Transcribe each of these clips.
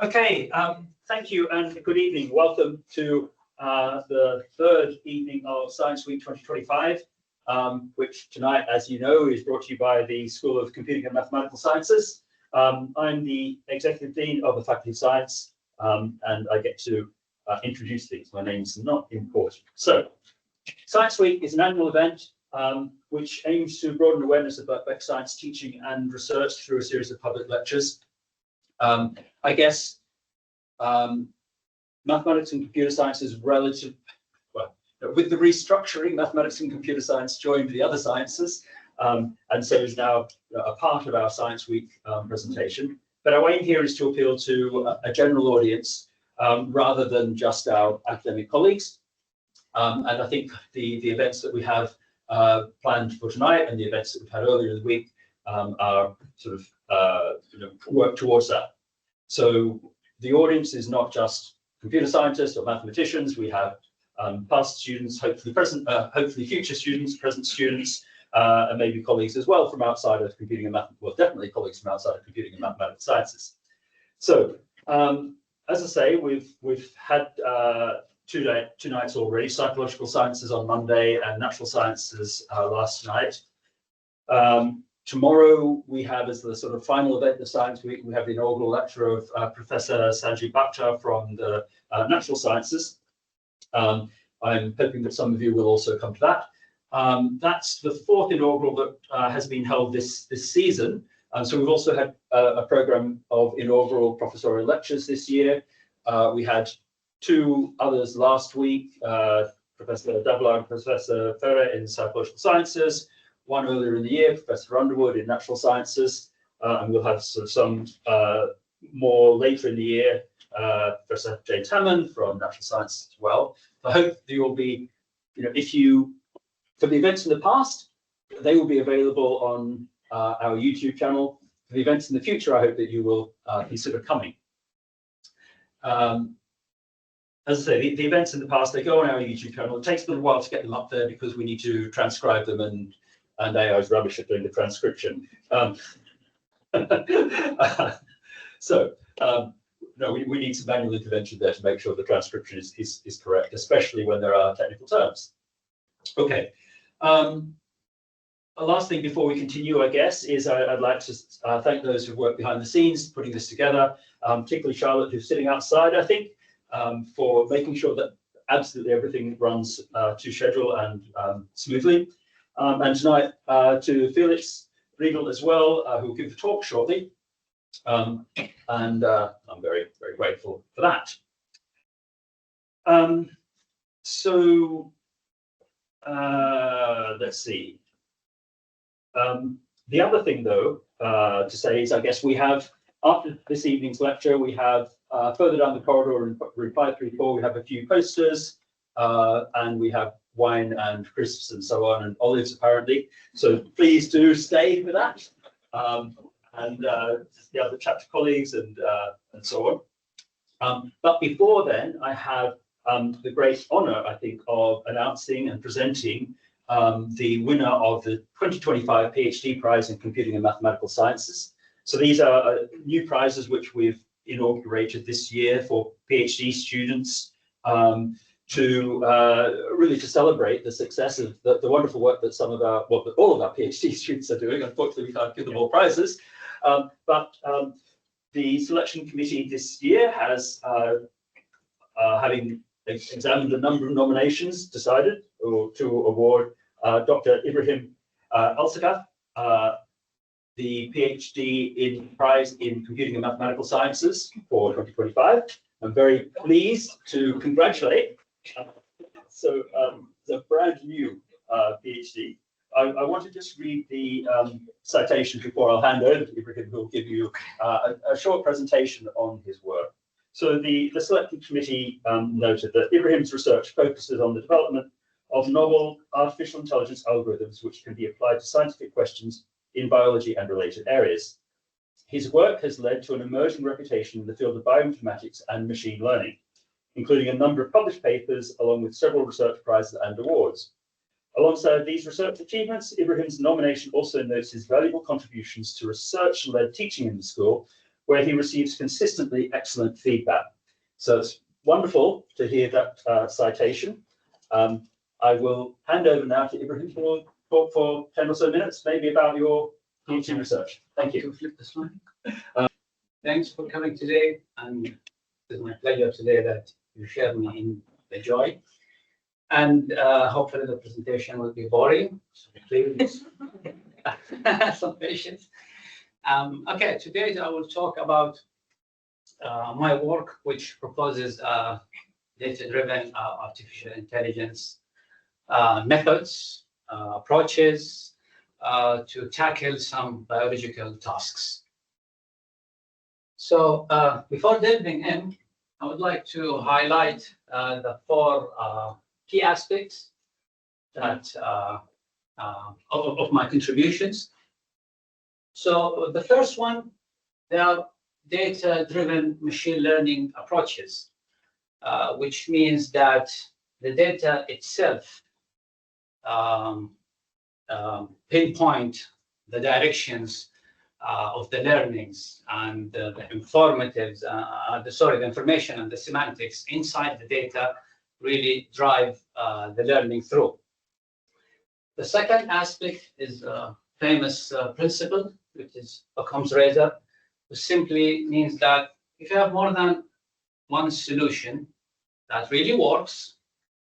Okay, thank you and good evening. Welcome to the third evening of Science Week 2025, which tonight, as you know, is brought to you by the School of Computing and Mathematical Sciences. I'm the Executive Dean of the Faculty of Science, and I get to introduce these. My name's not important. So, Science Week is an annual event which aims to broaden awareness about science teaching and research through a series of public lectures. I guess mathematics and computer science is relative, well, with the restructuring, mathematics and computer science joined the other sciences, and so is now a part of our Science Week presentation. But our aim here is to appeal to a general audience rather than just our academic colleagues. And I think the events that we have planned for tonight and the events that we've had earlier in the week are sort of work towards that. So the audience is not just computer scientists or mathematicians. We have past students, hopefully present, hopefully future students, present students, and maybe colleagues as well from outside of computing and mathematics. Well, definitely colleagues from outside of computing and mathematical sciences. So, as I say, we've had two nights already: psychological sciences on Monday and natural sciences last night. Tomorrow we have, as the sort of final event of Science Week, we have the inaugural lecture of Professor Sanjeev Bhakhtar from the Natural Sciences. I'm hoping that some of you will also come to that. That's the fourth inaugural that has been held this season. So we've also had a program of inaugural professorial lectures this year. We had two others last week, Professor Davla and Professor Ferre in Psychological Sciences, one earlier in the year, Professor Underwood in Natural Sciences, and we'll have sort of some more later in the year, Professor James Hammond from Natural Sciences as well. I hope that you'll be, for the events in the past, they will be available on our YouTube channel. For the events in the future, I hope that you will consider coming. As I say, the events in the past, they go on our YouTube channel. It takes a little while to get them up there because we need to transcribe them, and AI is rubbish at doing the transcription. No, we need some manual intervention there to make sure the transcription is correct, especially when there are technical terms. Okay. A last thing before we continue, I guess, is I'd like to thank those who've worked behind the scenes putting this together, particularly Charlotte, who's sitting outside, I think, for making sure that absolutely everything runs to schedule and smoothly. And tonight to Felix Riedel as well, who will give the talk shortly. And I'm very, very grateful for that. Let's see. The other thing, though, to say is, I guess we have, after this evening's lecture, we have further down the corridor in room 534, we have a few posters, and we have wine and crisps and so on, and olives apparently. So please do stay for that, and just be able to chat to colleagues and so on. But before then, I have the great honour, I think, of announcing and presenting the winner of the 2025 PhD Prize in Computing and Mathematical Sciences. So these are new prizes which we've inaugurated this year for PhD students to really to celebrate the success of the wonderful work that some of our, well, that all of our PhD students are doing. Unfortunately, we can't give them all prizes, but the selection committee this year has, having examined a number of nominations, decided to award Dr. Ibrahim Alsaqaf the PhD in Prize in Computing and Mathematical Sciences for 2025. I'm very pleased to congratulate. So it's a brand new PhD. I want to just read the citation before I'll hand over to Ibrahim, who will give you a short presentation on his work. So the selection committee noted that Ibrahim's research focuses on the development of novel artificial intelligence algorithms which can be applied to scientific questions in biology and related areas. His work has led to an emerging reputation in the field of bioinformatics and machine learning, including a number of published papers along with several research prizes and awards. Alongside these research achievements, Ibrahim's nomination also notes his valuable contributions to research-led teaching in the school, where he receives consistently excellent feedback. So it's wonderful to hear that citation. I will hand over now to Ibrahim for talk for 10 or so minutes, maybe about your PhD research. Thank you. Flip the slide. Thanks for coming today, and it's my pleasure today that you share me in the joy. And hopefully the presentation will be boring. So please, some patience. Okay, today I will talk about my work, which proposes data-driven artificial intelligence methods, approaches to tackle some biological tasks. So before delving in, I would like to highlight the four key aspects that of my contributions. So the first one, they are data-driven machine learning approaches, which means that the data itself pinpoint the directions of the learnings and the informatives, the information and the semantics inside the data really drive the learning through. The second aspect is a famous principle, which is Occam's razor, which simply means that if you have more than one solution that really works,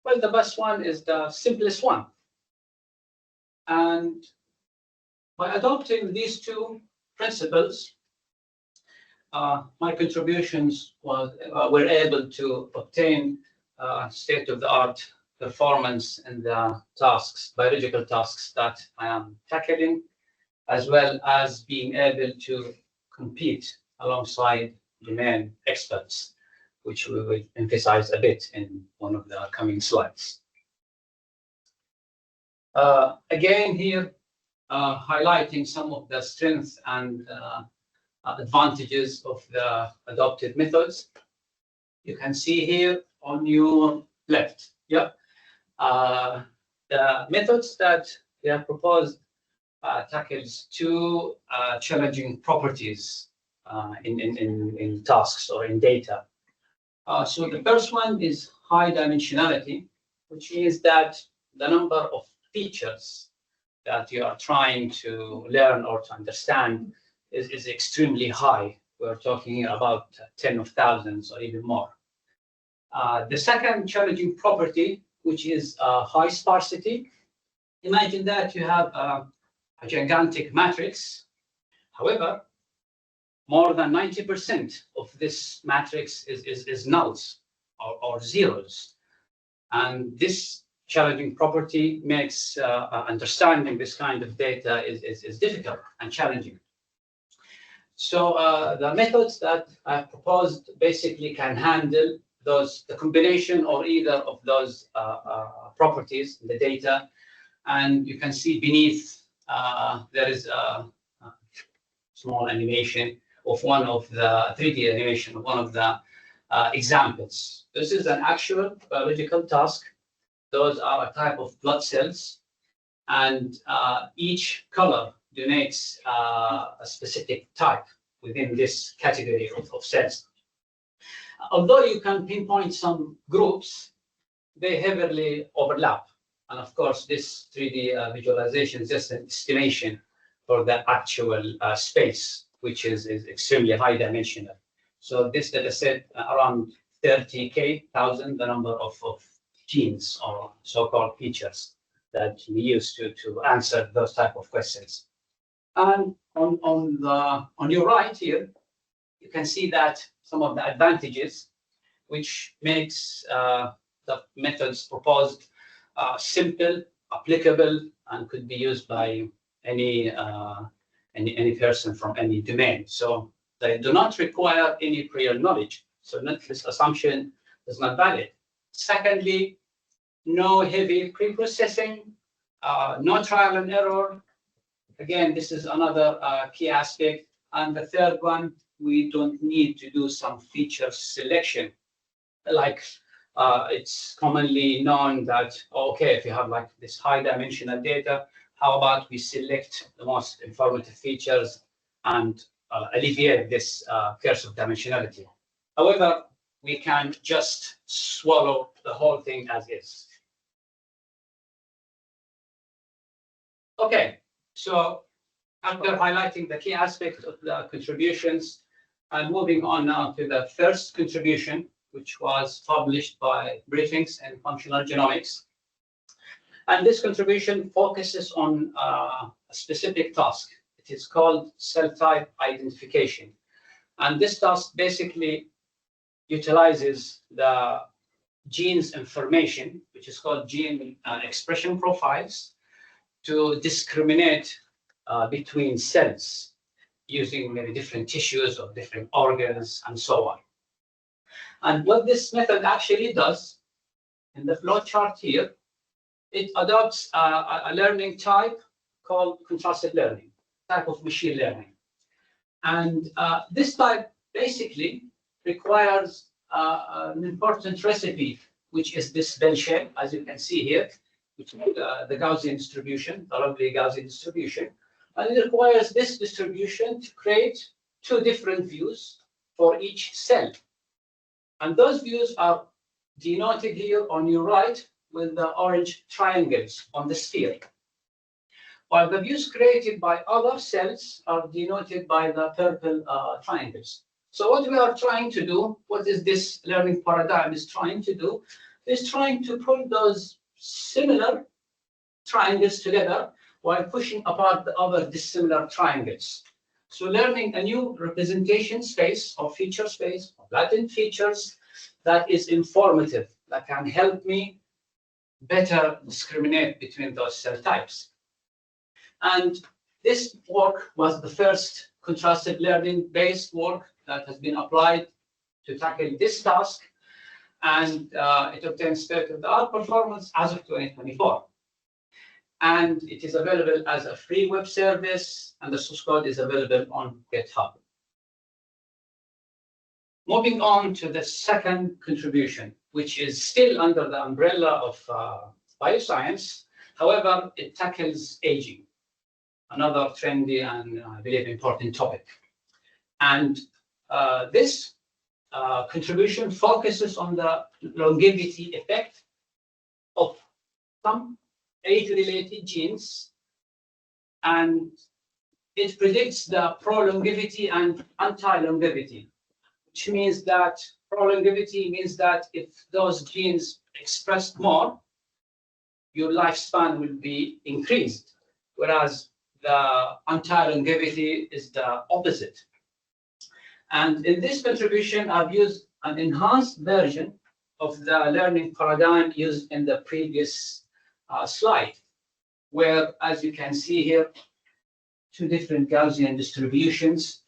well, the best one is the simplest one. And by adopting these two principles, my contributions were able to obtain state-of-the-art performance in the tasks, biological tasks that I am tackling, as well as being able to compete alongside domain experts, which we will emphasize a bit in one of the coming slides. Again, here, highlighting some of the strengths and advantages of the adopted methods. You can see here on your left, the methods that we have proposed tackles two challenging properties in tasks or in data. So the first one is high dimensionality, which means that the number of features that you are trying to learn or to understand is extremely high. We're talking about 10 of thousands or even more. The second challenging property, which is high sparsity. Imagine that you have a gigantic matrix. However, more than 90% of this matrix is nulls or zeros. And this challenging property makes understanding this kind of data is difficult and challenging. So the methods that I proposed basically can handle the combination or either of those properties in the data. And you can see beneath there is a small animation of one of the 3D animation of one of the examples. This is an actual biological task. Those are a type of blood cells, and each color denotes a specific type within this category of cells. Although you can pinpoint some groups, they heavily overlap. And of course, this 3D visualization is just an estimation for the actual space, which is extremely high dimensional. So this data set around 30,000, the number of genes or so-called features that we use to answer those type of questions. And on your right here, you can see that some of the advantages, which makes the methods proposed simple, applicable, and could be used by any person from any domain. So they do not require any prior knowledge. So this assumption is not valid. Secondly, no heavy pre-processing, no trial and error. Again, this is another key aspect. And the third one, we don't need to do some feature selection. Like it's commonly known that, okay, if you have like this high dimensional data, how about we select the most informative features and alleviate this curse of dimensionality. However, we can just swallow the whole thing as is. Okay, so after highlighting the key aspects of the contributions, I'm moving on now to the first contribution, which was published by Briefings and Functional Genomics. And this contribution focuses on a specific task. It is called cell type identification. And this task basically utilizes the genes information, which is called gene expression profiles, to discriminate between cells using maybe different tissues or different organs and so on. And what this method actually does, in the flow chart here, it adopts a learning type called contrastive learning, type of machine learning. And this type basically requires an important recipe, which is this bell shape, as you can see here, which is the Gaussian distribution, the lovely Gaussian distribution. And it requires this distribution to create two different views for each cell. And those views are denoted here on your right with the orange triangles on the sphere, while the views created by other cells are denoted by the purple triangles. So what we are trying to do, what is this learning paradigm is trying to do, is trying to pull those similar triangles together while pushing apart the other dissimilar triangles. So learning a new representation space or feature space of latent features that is informative, that can help me better discriminate between those cell types. And this work was the first contrastive learning based work that has been applied to tackle this task, and it obtains state-of-the-art performance as of 2024. And it is available as a free web service, and the source code is available on GitHub. Moving on to the second contribution, which is still under the umbrella of bioscience. However, it tackles aging, another trendy and I believe important topic. And this contribution focuses on the longevity effect of some age-related genes, and it predicts the pro-longevity and anti-longevity, which means that pro-longevity means that if those genes expressed more, your lifespan will be increased, whereas the anti-longevity is the opposite. And in this contribution, I've used an enhanced version of the learning paradigm used in the previous slide, where, as you can see here, two different Gaussian distributions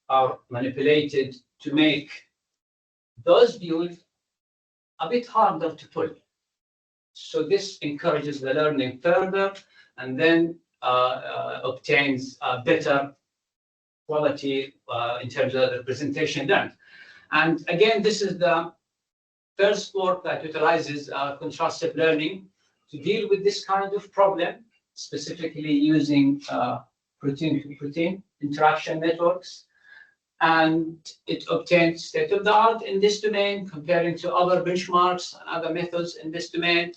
are manipulated to make those views a bit harder to pull. So this encourages the learning further and then obtains a better quality in terms of the representation learned. And again, this is the first work that utilizes contrastive learning to deal with this kind of problem, specifically using protein-to-protein interaction networks. And it obtained state-of-the-art in this domain, comparing to other benchmarks and other methods in this domain.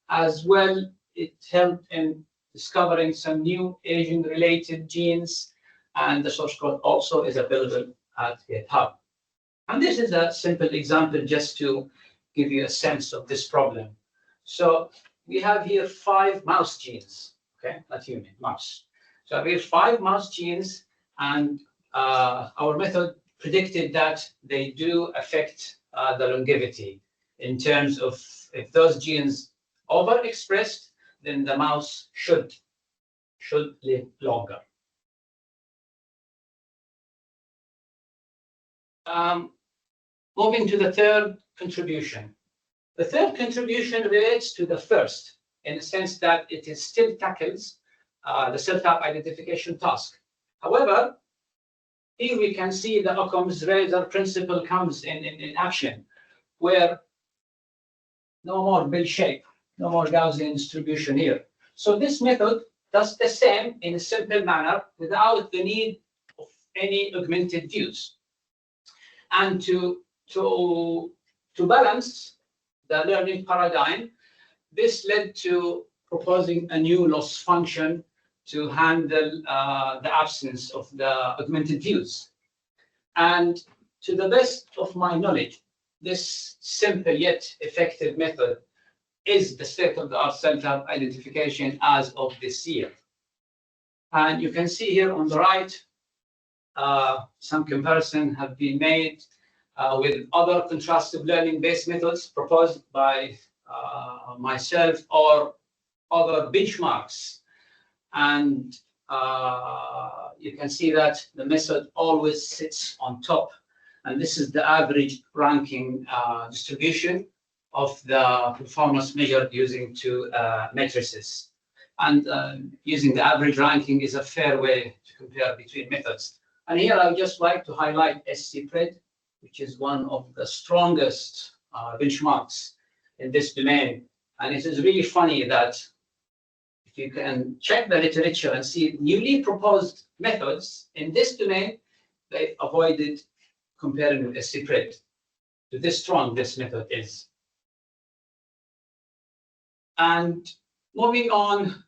As well, it helped in discovering some new aging-related genes, and the source code also is available at GitHub. And this is a simple example just to give you a sense of this problem. So we have here 5 mouse genes, okay, not human, mouse. So we have 5 mouse genes, and our method predicted that they do affect the longevity in terms of if those genes overexpressed, then the mouse should live longer. Moving to the third contribution. The third contribution relates to the first in the sense that it is still tackles the cell type identification task. However, here we can see the Occam's razor principle comes in action, where no more bell shape, no more Gaussian distribution here. So this method does the same in a simple manner without the need of any augmented views. And to balance the learning paradigm, this led to proposing a new loss function to handle the absence of the augmented views. And to the best of my knowledge, this simple yet effective method is the state-of-the-art cell identification as of this year. And you can see here on the right, some comparison have been made with other contrastive learning-based methods proposed by myself or other benchmarks. And you can see that the method always sits on top. And this is the average ranking distribution of the performance measured using two matrices. And using the average ranking is a fair way to compare between methods. And here I would just like to highlight SCPRED, which is one of the strongest benchmarks in this domain. And it is really funny that if you can check the literature and see newly proposed methods in this domain, they avoided comparing with SCPRED. To this strong this method is. And moving on,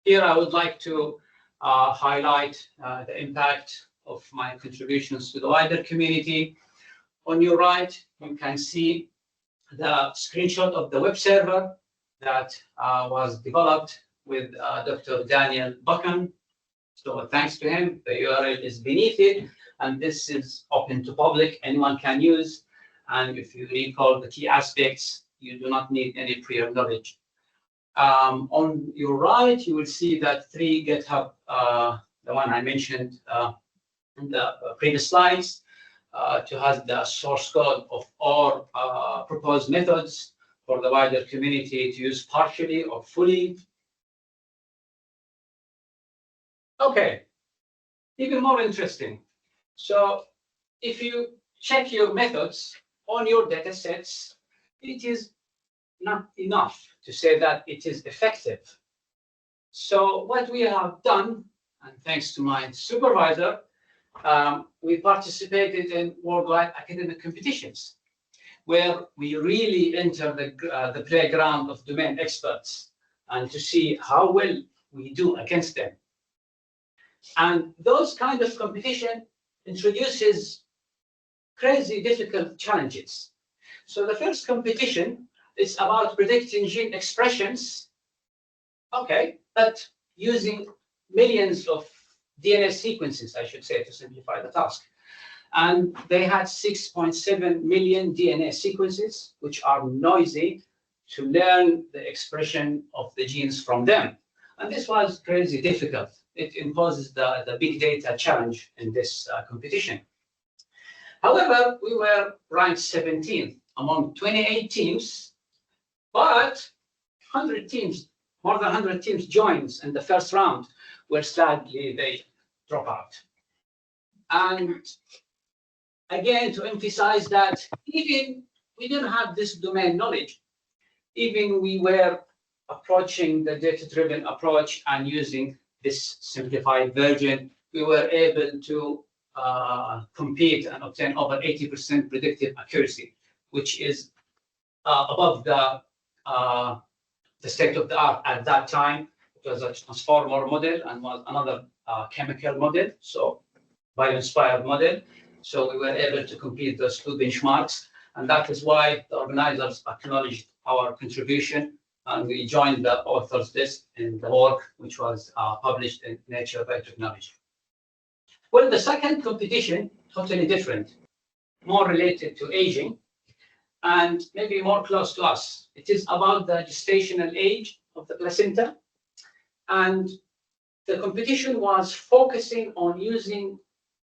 here I would like to highlight the impact of my contributions to the wider community. On your right, you can see the screenshot of the web server that was developed with Dr. Daniel Buchan. So thanks to him, the URL is beneath it, and this is open to public, anyone can use. And if you recall the key aspects, you do not need any prior knowledge. On your right, you will see that 3 GitHub, the one I mentioned in the previous slides, to have the source code of all proposed methods for the wider community to use partially or fully. Okay, even more interesting. So if you check your methods on your data sets, it is not enough to say that it is effective. So what we have done, and thanks to my supervisor, we participated in worldwide academic competitions where we really enter the playground of domain experts and to see how well we do against them. And those kind of competition introduces crazy difficult challenges. So the first competition is about predicting gene expressions, okay, but using millions of DNA sequences, I should say, to simplify the task. And they had 6.7 million DNA sequences, which are noisy, to learn the expression of the genes from them. And this was crazy difficult. It imposes the big data challenge in this competition. However, we were ranked 17th among 28 teams, but 100 teams, more than 100 teams joined in the first round, where sadly they drop out. And again, to emphasize that even we didn't have this domain knowledge, even we were approaching the data-driven approach and using this simplified version, we were able to compete and obtain over 80% predictive accuracy, which is above the state-of-the-art at that time. It was a transformer model and was another chemical model, so bio-inspired model. So we were able to complete those 2 benchmarks, and that is why the organizers acknowledged our contribution, and we joined the authors list in the work which was published in Nature Biotechnology. Well, the second competition, totally different, more related to aging, and maybe more close to us. It is about the gestational age of the placenta, and the competition was focusing on using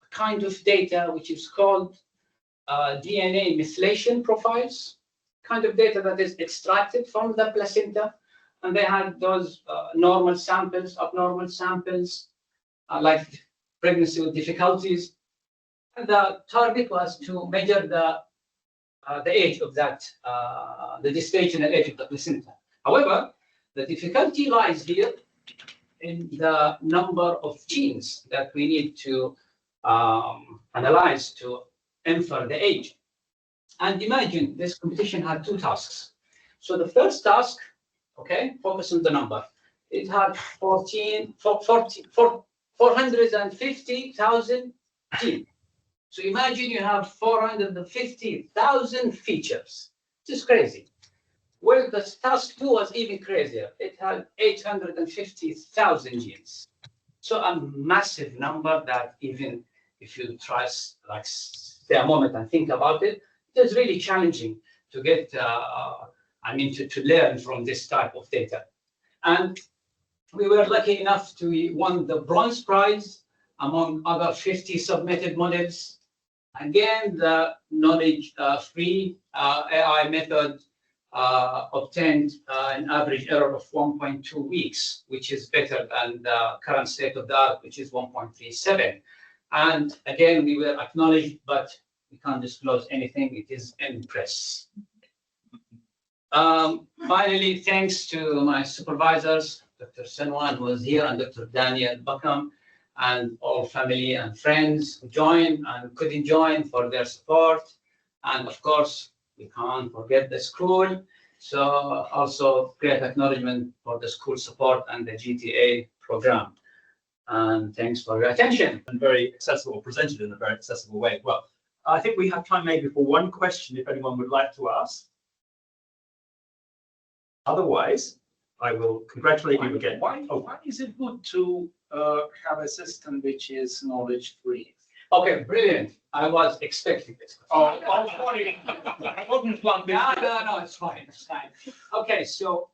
a kind of data which is called DNA methylation profiles, kind of data that is extracted from the placenta, and they had those normal samples, abnormal samples, like pregnancy with difficulties. And the target was to measure the age of that, the gestational age of the placenta. However, the difficulty lies here in the number of genes that we need to analyzed to infer the age. And imagine this competition had two tasks. So the first task, okay, focus on the number. It had 450,000 genes. So imagine you have 450,000 features. This is crazy. Well, the task two was even crazier. It had 850,000 genes. So a massive number that even if you try like stay a moment and think about it, it is really challenging to get, to learn from this type of data. And we were lucky enough to won the bronze prize among other 50 submitted models. Again, the knowledge-free AI method obtained an average error of 1.2 weeks, which is better than the current state of the art, which is 1.37. And again, we were acknowledged, but we can't disclose anything. It is in press. Finally, thanks to my supervisors, Dr. Senwan, who was here, and Dr. Daniel Buckham, and all family and friends who joined and couldn't join for their support. And of course, we can't forget the school. So also great acknowledgement for the school support and the GTA program. And thanks for your attention. And very accessible, presented in a very accessible way. Well, I think we have time maybe for one question if anyone would like to ask. Otherwise, I will congratulate you again. Why is it good to have a system which is knowledge-free? Okay, brilliant. I was expecting this. Oh, sorry. I wasn't planning. No, it's fine. It's fine. Okay, so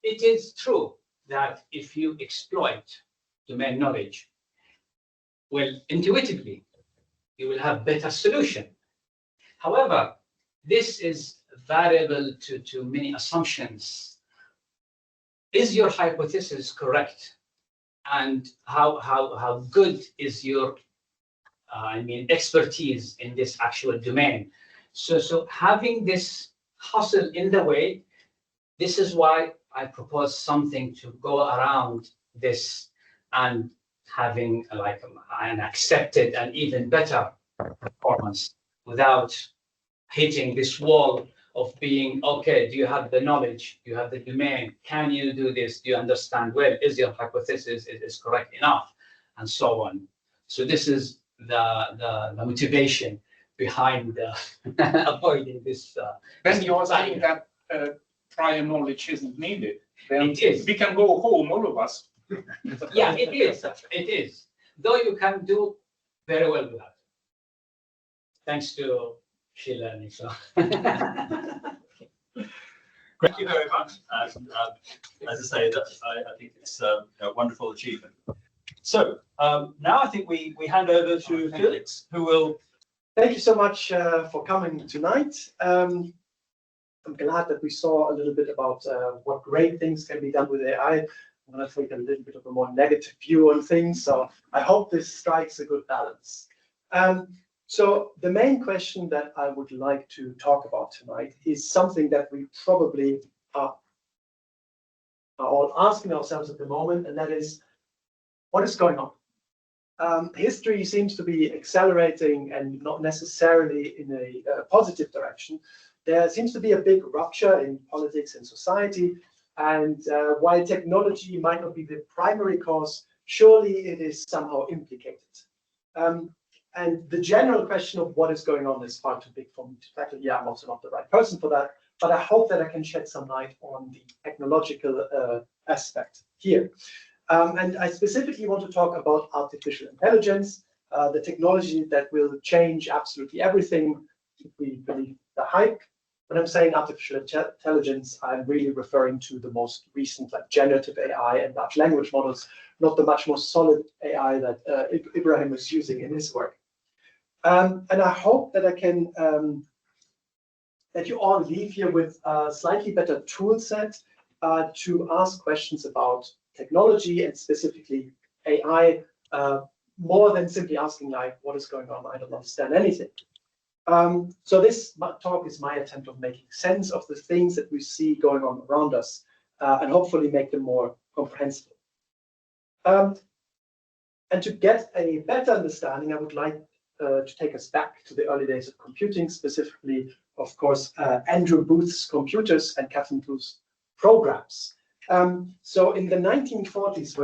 it is true that if you exploit domain knowledge, well, intuitively, you will have better solution. However, this is variable to many assumptions. Is your hypothesis correct? And how good is your expertise in this actual domain? So having this hustle in the way, this is why I propose something to go around this and having like an accepted and even better performance without hitting this wall of being, okay, do you have the knowledge? Do you have the domain? Can you do this? Do you understand well? Is your hypothesis is correct enough? And so on. So this is the motivation behind avoiding this. Then you're saying that prior knowledge isn't needed. Then It is. We can go home, all of us. Yeah, it is. It is. Though you can do very well with that. Thanks to Sheila and Nisa. Thank you very much. And as I say, that I think it's a wonderful achievement. So now I think we hand over to Felix, who will. Thank you so much for coming tonight. I'm glad that we saw a little bit about what great things can be done with AI. I'm going to take a little bit of a more negative view on things. So I hope this strikes a good balance. So the main question that I would like to talk about tonight is something that we probably are all asking ourselves at the moment, and that is, what is going on? History seems to be accelerating and not necessarily in a positive direction. There seems to be a big rupture in politics and society, and while technology might not be the primary cause, surely it is somehow implicated. And the general question of what is going on is far too big for me to tackle. Yeah, I'm also not the right person for that, but I hope that I can shed some light on the technological aspect here. And I specifically want to talk about artificial intelligence, the technology that will change absolutely everything if we believe the hype. When I'm saying artificial intelligence, I'm really referring to the most recent, like generative AI and large language models, not the much more solid AI that Ibrahim was using in his work. And I hope that I can, that you all leave here with a slightly better tool set to ask questions about technology and specifically AI, more than simply asking like, what is going on? I don't understand anything. So this talk is my attempt of making sense of the things that we see going on around us and hopefully make them more comprehensible. And to get a better understanding, I would like to take us back to the early days of computing, specifically, of course, Andrew Booth's computers and Kathleen Booth's programs. So in the 1940s,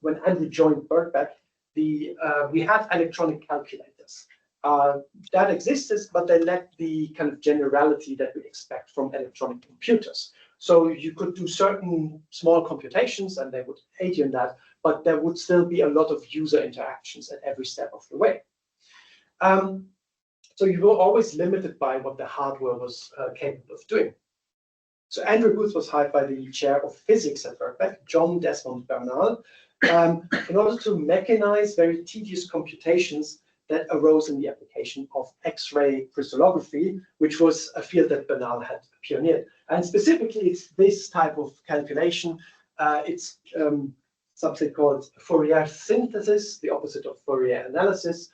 when Andrew joined Birkbeck, we had electronic calculators. That existed, but they lacked the kind of generality that we expect from electronic computers. So you could do certain small computations and they would aid you in that, but there would still be a lot of user interactions at every step of the way. So you were always limited by what the hardware was capable of doing. So Andrew Booth was hired by the chair of physics at Birkbeck, John Desmond Bernal, in order to mechanize very tedious computations that arose in the application of X-ray crystallography, which was a field that Bernal had pioneered. And specifically, it's this type of calculation. It's something called Fourier synthesis, the opposite of Fourier analysis.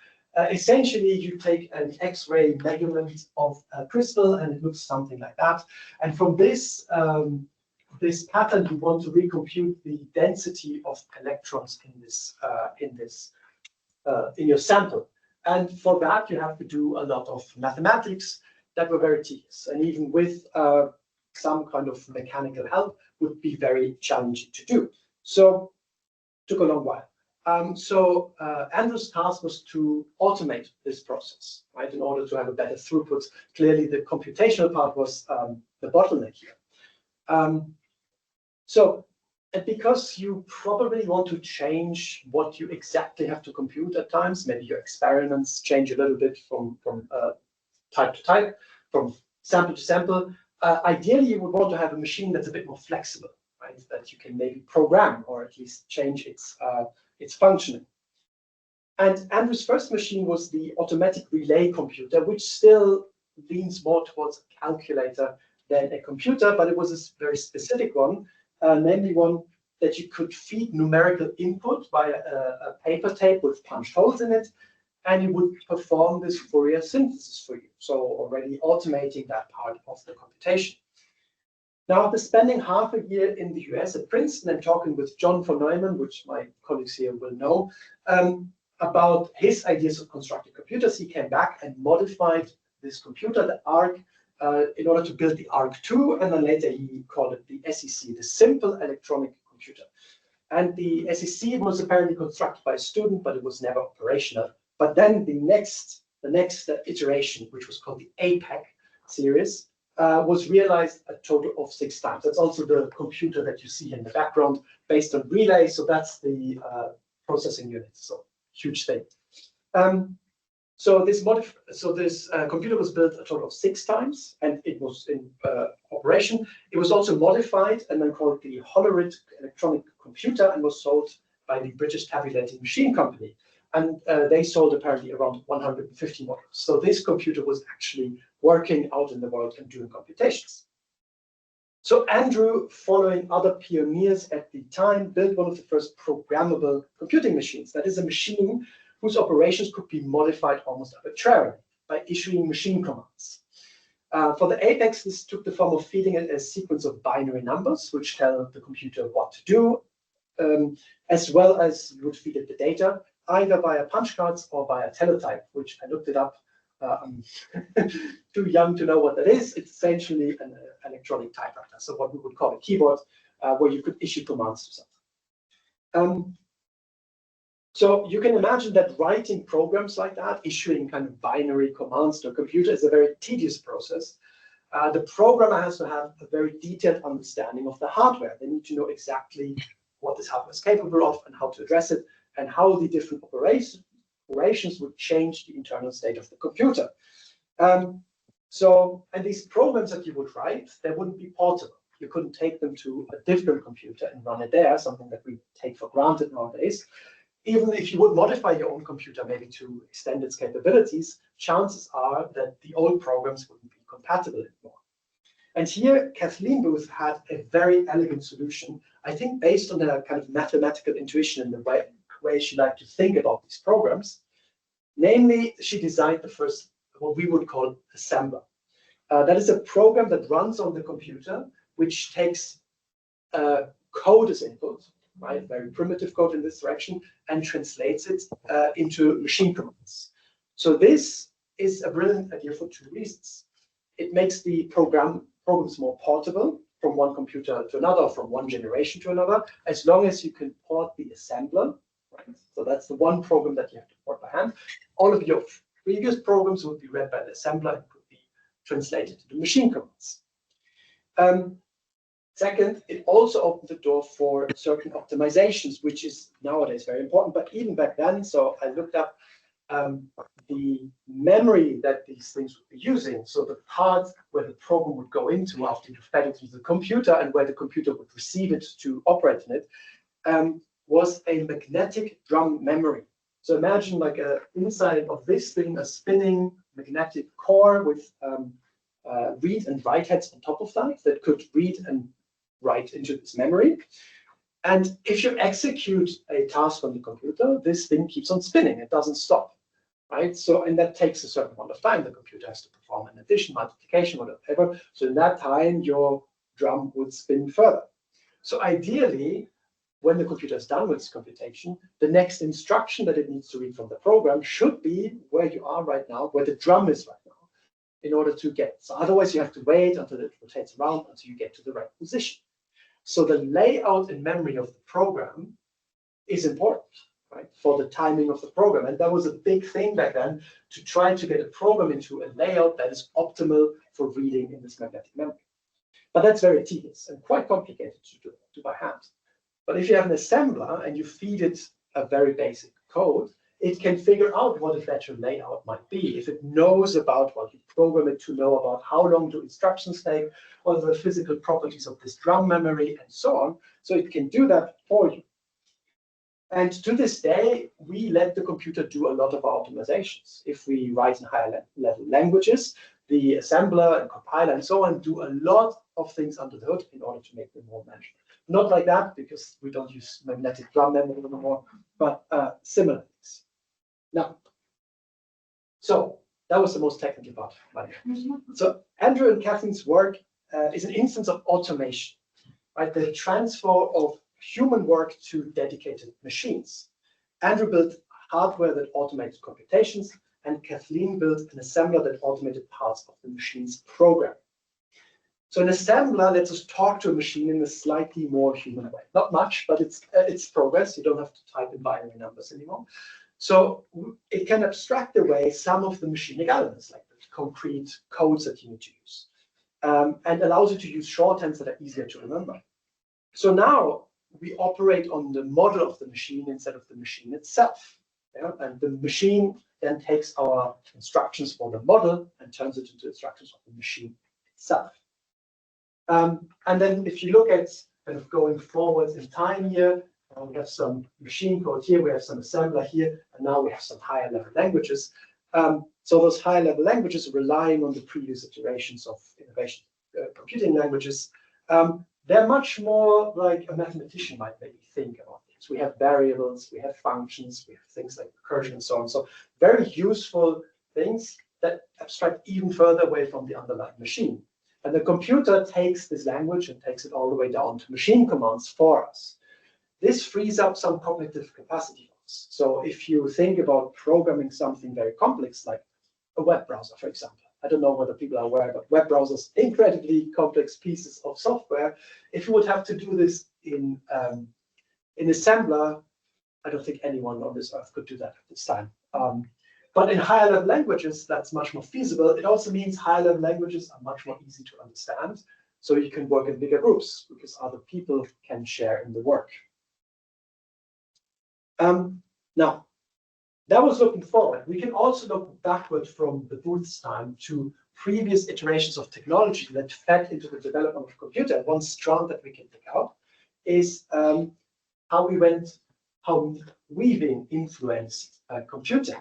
Essentially, you take an X-ray measurement of a crystal, and it looks something like that. And from this pattern, you want to recompute the density of electrons in your sample. And for that, you have to do a lot of mathematics that were very tedious, and even with some kind of mechanical help, would be very challenging to do. So it took a long while. Andrew's task was to automate this process, right, in order to have a better throughput. Clearly, the computational part was the bottleneck here. And because you probably want to change what you exactly have to compute at times, maybe your experiments change a little bit from type to type, from sample to sample. Ideally, you would want to have a machine that's a bit more flexible, right? That you can maybe program or at least change its functioning. And Andrew's first machine was the automatic relay computer, which still leans more towards a calculator than a computer, but it was a very specific one. Namely one that you could feed numerical input via a paper tape with punched holes in it, and it would perform this Fourier synthesis for you. So already automating that part of the computation. Now, after spending half a year in the US at Princeton and talking with John von Neumann, which my colleagues here will know, about his ideas of constructing computers, he came back and modified this computer, the ARC, in order to build the ARC-II, and then later he called it the SEC, the Simple Electronic Computer. And the SEC was apparently constructed by a student, but it was never operational. But then the next iteration, which was called the APEC series, was realized a total of 6 times. That's also the computer that you see in the background, based on relay. So that's the processing unit. So huge thing. So this computer was built a total of 6 times, and it was in operation. It was also modified and then called the Hollerith Electronic Computer, and was sold by the British Tabulating Machine Company. And they sold apparently around 150 models. So this computer was actually working out in the world and doing computations. So Andrew, following other pioneers at the time, built one of the first programmable computing machines. That is a machine whose operations could be modified almost arbitrarily by issuing machine commands. For the APEX, this took the form of feeding it a sequence of binary numbers, which tell the computer what to do, as well as you would feed it the data, either via punch cards or via teletype, which I looked it up. I'm too young to know what that is. It's essentially an electronic typewriter, so what we would call a keyboard, where you could issue commands to something. So you can imagine that writing programs like that, issuing kind of binary commands to a computer, is a very tedious process. The programmer has to have a very detailed understanding of the hardware. They need to know exactly what this hardware is capable of and how to address it, and how the different operations would change the internal state of the computer. And these programs that you would write, they wouldn't be portable. You couldn't take them to a different computer and run it there, something that we take for granted nowadays. Even if you would modify your own computer, maybe to extend its capabilities, chances are that the old programs wouldn't be compatible anymore. And here, Kathleen Booth had a very elegant solution, I think based on a kind of mathematical intuition and the way she liked to think about these programs. Namely, she designed the first, what we would call assembler. That is a program that runs on the computer, which takes code as input, right? Very primitive code in this direction, and translates it into machine commands. So this is a brilliant idea for two reasons. It makes the programs more portable from one computer to another, from one generation to another, as long as you can port the assembler. Right? So that's the one program that you have to port by hand. All of your previous programs would be read by the assembler and could be translated to the machine commands. Second, it also opened the door for certain optimizations, which is nowadays very important, but even back then, so I looked up the memory that these things would be using. So the part where the program would go into after you fed it to the computer and where the computer would receive it to operate in it, was a magnetic drum memory. So imagine like inside of this thing, a spinning magnetic core with read and write heads on top of that could read and write into this memory. And if you execute a task on the computer, this thing keeps on spinning. It doesn't stop, right? So, and that takes a certain amount of time. The computer has to perform an addition, multiplication, whatever. So in that time, your drum would spin further. So ideally, when the computer is done with its computation, the next instruction that it needs to read from the program should be where you are right now, where the drum is right now, in order to get it. So otherwise, you have to wait until it rotates around until you get to the right position. So the layout in memory of the program is important, right, for the timing of the program. And that was a big thing back then, to try to get a program into a layout that is optimal for reading in this magnetic memory. But that's very tedious and quite complicated to do by hand. But if you have an assembler and you feed it a very basic code, it can figure out what a better layout might be. If it knows about what you program it to know about how long do instructions take, what are the physical properties of this drum memory, and so on. So it can do that for you. And to this day, we let the computer do a lot of our optimizations. If we write in higher level languages, the assembler and compiler and so on do a lot of things under the hood in order to make them more manageable. Not like that, because we don't use magnetic drum memory anymore, but similar things. Now, so that was the most technical part. So Andrew and Kathleen's work is an instance of automation, right? The transfer of human work to dedicated machines. Andrew built hardware that automated computations, and Kathleen built an assembler that automated parts of the machine's program. So an assembler lets us talk to a machine in a slightly more human way. Not much, but it's progress. You don't have to type in binary numbers anymore. So it can abstract away some of the machinic elements, like the concrete codes that you need to use, and allows you to use shorthands that are easier to remember. So now we operate on the model of the machine instead of the machine itself. Yeah? And the machine then takes our instructions for the model and turns it into instructions of the machine itself. And then if you look at kind of going forward in time here, we have some machine code here, we have some assembler here, and now we have some higher level languages. So those higher level languages are relying on the previous iterations of innovation computing languages. They're much more like a mathematician might maybe think about things. We have variables, we have functions, we have things like recursion and so on. So very useful things that abstract even further away from the underlying machine. And the computer takes this language and takes it all the way down to machine commands for us. This frees up some cognitive capacity. So if you think about programming something very complex, like a web browser, for example, I don't know whether people are aware, but web browsers, incredibly complex pieces of software. If you would have to do this in assembler, I don't think anyone on this earth could do that at this time. But in higher level languages, that's much more feasible. It also means higher level languages are much more easy to understand. So you can work in bigger groups because other people can share in the work. Now, that was looking forward. We can also look backward from the Booth's time to previous iterations of technology that fed into the development of computer. One strand that we can pick out is how weaving influenced computing.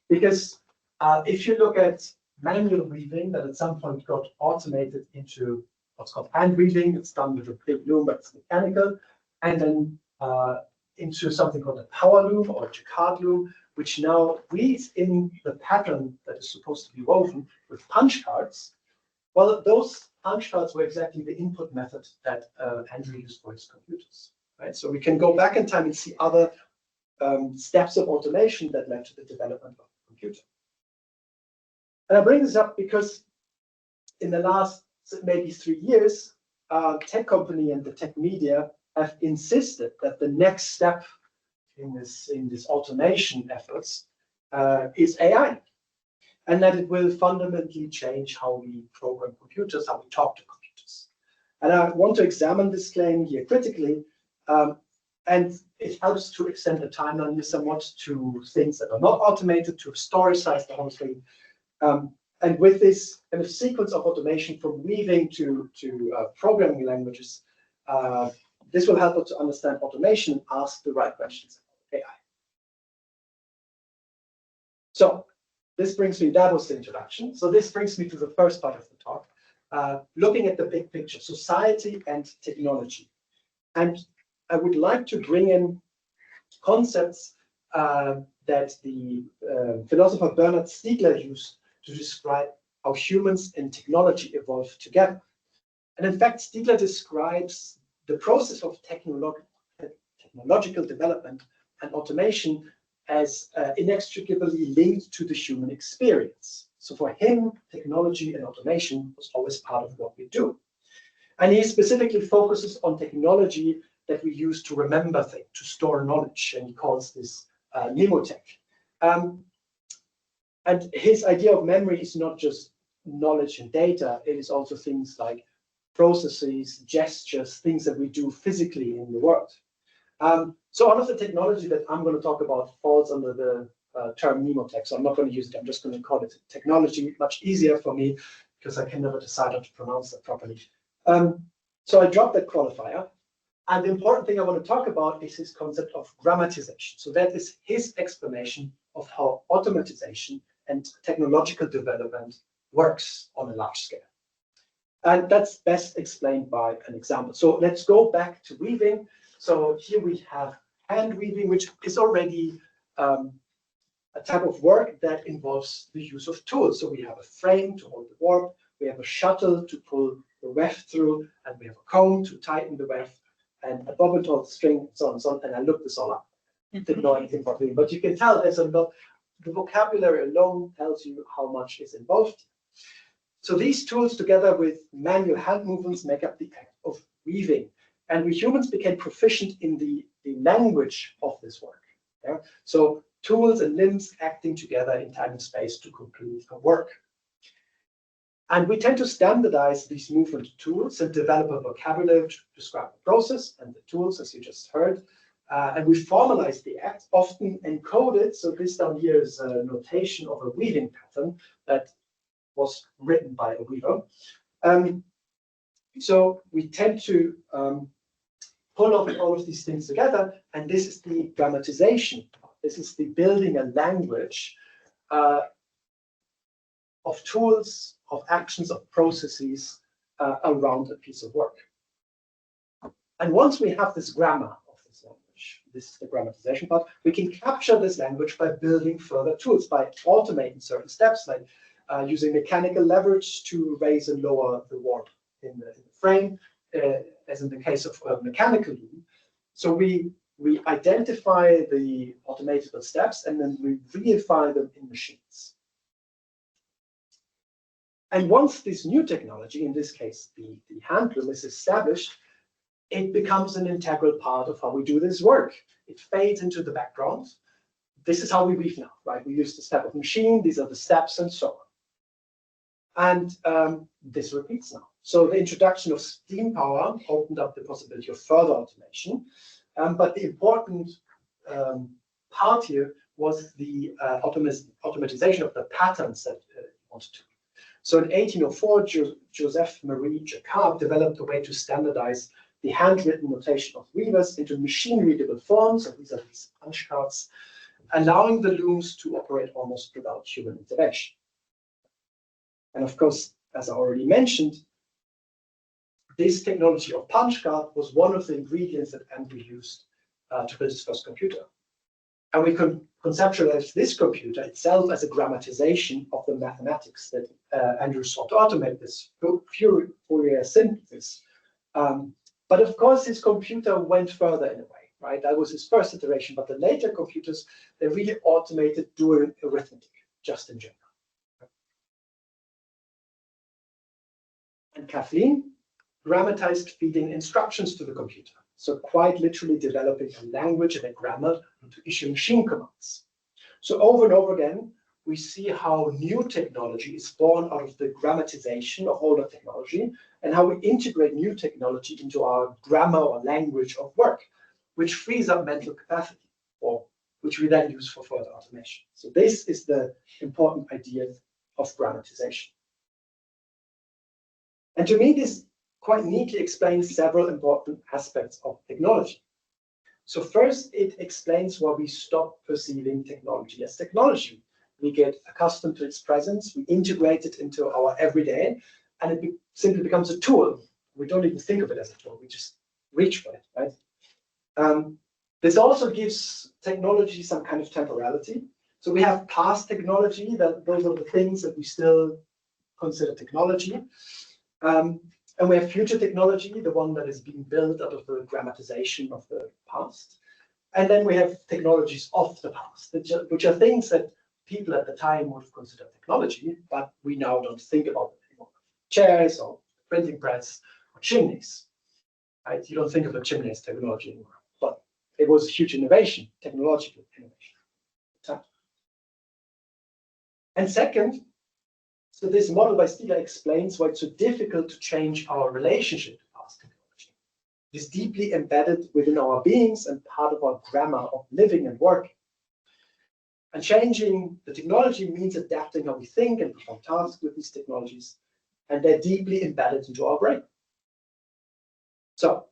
Because if you look at manual weaving that at some point got automated into what's called hand weaving, it's done with a big loom, but it's mechanical, and then into something called a power loom or a jacquard loom, which now reads in the pattern that is supposed to be woven with punch cards. Well, those punch cards were exactly the input method that Andrew used for his computers. right? So we can go back in time and see other steps of automation that led to the development of the computer. And I bring this up because in the last maybe 3 years, tech company and the tech media have insisted that the next step in this automation efforts is AI, and that it will fundamentally change how we program computers, how we talk to computers. And I want to examine this claim here critically, and it helps to extend the timeline here somewhat to things that are not automated, to historicize the whole thing. And with this kind of sequence of automation from weaving to programming languages, this will help us to understand automation and ask the right questions about AI. So this brings me, that was the introduction. So this brings me to the first part of the talk, looking at the big picture, society and technology. And I would like to bring in concepts that the philosopher Bernard Stiegler used to describe how humans and technology evolve together. And in fact, Stiegler describes the process of technological development and automation as inextricably linked to the human experience. So for him, technology and automation was always part of what we do. And he specifically focuses on technology that we use to remember things, to store knowledge, and he calls this mnemotech. And his idea of memory is not just knowledge and data, it is also things like processes, gestures, things that we do physically in the world. So all of the technology that I'm going to talk about falls under the term mnemotech, so I'm not going to use it, I'm just going to call it technology, much easier for me, because I can never decide how to pronounce that properly. So I dropped that qualifier. And the important thing I want to talk about is his concept of grammatization. So that is his explanation of how automatization and technological development works on a large scale. And that's best explained by an example. So let's go back to weaving. So here we have hand weaving, which is already a type of work that involves the use of tools. So we have a frame to hold the warp, we have a shuttle to pull the weft through, and we have a comb to tighten the weft, and a bobbin to hold the string, and so on and so on. And I looked this all up. Didn't know anything about weaving, but you can tell there's a lot. The vocabulary alone tells you how much is involved. So these tools, together with manual hand movements, make up the act of weaving. And we humans became proficient in the language of this work. Yeah? So tools and limbs acting together in time and space to complete a work. And we tend to standardize these movement tools and develop a vocabulary to describe the process and the tools, as you just heard. And we formalize the act, often encoded. So this down here is a notation of a weaving pattern that was written by a weaver. So we tend to pull all of these things together, and this is the grammatization. This is the building a language of tools, of actions, of processes around a piece of work. And once we have this grammar of this language, this is the grammatization part, we can capture this language by building further tools, by automating certain steps, like using mechanical leverage to raise and lower the warp in the frame, as in the case of a mechanical loom. So we identify the automatable steps, and then we reify them in machines. And once this new technology, in this case the hand loom, is established, it becomes an integral part of how we do this work. It fades into the background. This is how we weave now, right? We use this type of machine, these are the steps, and so on. And this repeats now. So the introduction of steam power opened up the possibility of further automation. But the important part here was the automatization of the patterns that we wanted to. So in 1804, Joseph Marie Jacquard developed a way to standardize the handwritten notation of weavers into machine-readable forms. So these are these punch cards, allowing the looms to operate almost without human intervention. And of course, as I already mentioned, this technology of punch card was one of the ingredients that Andrew used to build his first computer. And we can conceptualize this computer itself as a grammatization of the mathematics that Andrew sought to automate, this Fourier synthesis But of course, his computer went further in a way, right? That was his first iteration, but the later computers, they really automated doing arithmetic, just in general. And Kathleen grammatized feeding instructions to the computer. So quite literally developing a language and a grammar to issue machine commands. So over and over again, we see how new technology is born out of the grammatization of older technology and how we integrate new technology into our grammar or language of work, which frees up mental capacity, or which we then use for further automation. So this is the important idea of grammatization. And to me, this quite neatly explains several important aspects of technology. So first, it explains why we stop perceiving technology as technology. We get accustomed to its presence, we integrate it into our everyday, and it simply becomes a tool. We don't even think of it as a tool, we just reach for it, right? This also gives technology some kind of temporality. So we have past technology, that those are the things that we still consider technology. And we have future technology, the one that is being built out of the grammatization of the past. And then we have technologies of the past, which are things that people at the time would have considered technology, but we now don't think about it anymore. Chairs or printing press or chimneys, right? You don't think of a chimney as technology anymore, but it was a huge innovation, technological innovation. And second, so this model by Stiegler explains why it's so difficult to change our relationship to past technology. It is deeply embedded within our beings and part of our grammar of living and working. And changing the technology means adapting how we think and perform tasks with these technologies, and they're deeply embedded into our brain. So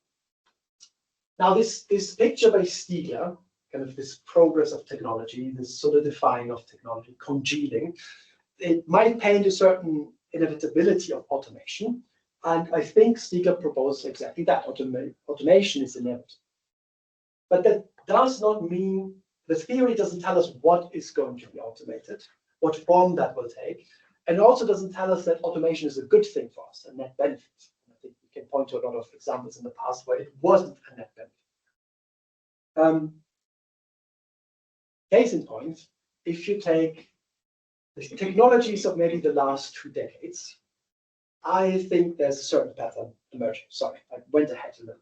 now this picture by Stiegler, kind of this progress of technology, this solidifying of technology, congealing, it might paint a certain inevitability of automation. And I think Stiegler proposed exactly that. Automation is inevitable. But that does not mean, the theory doesn't tell us what is going to be automated, what form that will take. And it also doesn't tell us that automation is a good thing for us, a net benefit. I think we can point to a lot of examples in the past where it wasn't a net benefit. Case in point, if you take the technologies of maybe the last 2 decades, I think there's a certain pattern emerging. Sorry, I went ahead a little bit.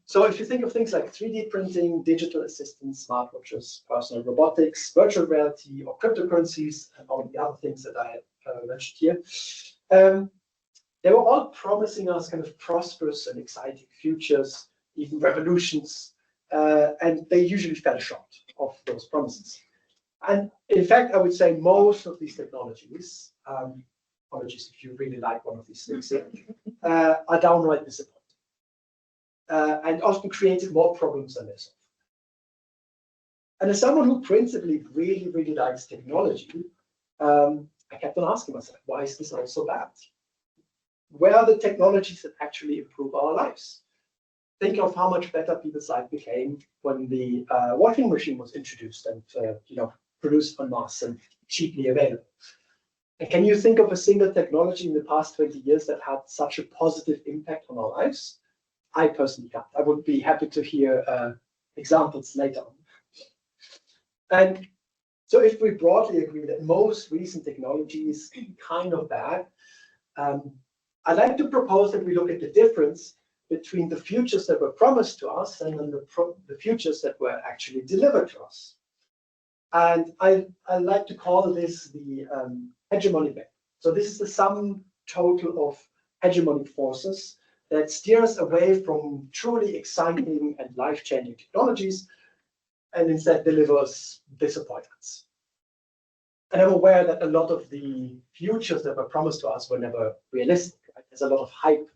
So if you think of things like 3D printing, digital assistants, smartwatches, personal robotics, virtual reality, or cryptocurrencies, and all the other things that I mentioned here, they were all promising us kind of prosperous and exciting futures, even revolutions, and they usually fell short of those promises. And in fact, I would say most of these technologies, apologies if you really like one of these things, are downright disappointing and often created more problems than they solve. And as someone who principally really, really likes technology, I kept on asking myself, why is this all so bad? Where are the technologies that actually improve our lives? Think of how much better people's life became when the washing machine was introduced and produced en masse and cheaply available. And can you think of a single technology in the past 20 years that had such a positive impact on our lives? I personally can't. I would be happy to hear examples later on. And so if we broadly agree that most recent technology is kind of bad, I'd like to propose that we look at the difference between the futures that were promised to us and then the futures that were actually delivered to us. And I like to call this the hegemonic vector. So this is the sum total of hegemonic forces that steer us away from truly exciting and life-changing technologies and instead delivers disappointments. And I'm aware that a lot of the futures that were promised to us were never realistic. Right? There's a lot of hype,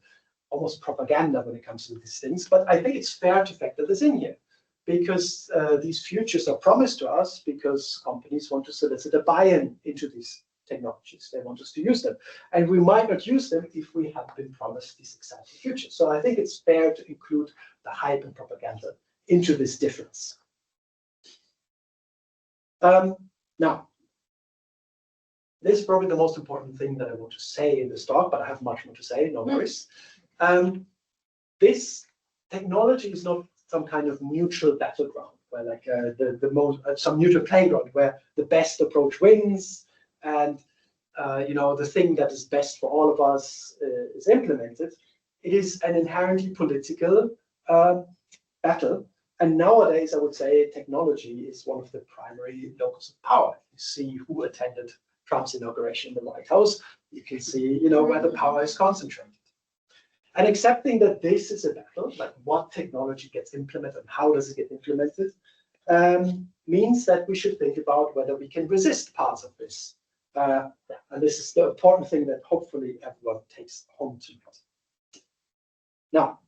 almost propaganda when it comes to these things, but I think it's fair to factor this in here, because these futures are promised to us because companies want to solicit a buy-in into these technologies. They want us to use them. And we might not use them if we have been promised these exciting futures. So I think it's fair to include the hype and propaganda into this difference. Now, this is probably the most important thing that I want to say in this talk, but I have much more to say, no worries. this technology is not some kind of neutral battleground where like the most some neutral playground where the best approach wins and the thing that is best for all of us is implemented. It is an inherently political battle. And nowadays, I would say technology is one of the primary locus of power. You see who attended Trump's inauguration in the White House. You can see, where the power is concentrated. And accepting that this is a battle, like what technology gets implemented and how does it get implemented, means that we should think about whether we can resist parts of this. And this is the important thing that hopefully everyone takes home tonight. Now,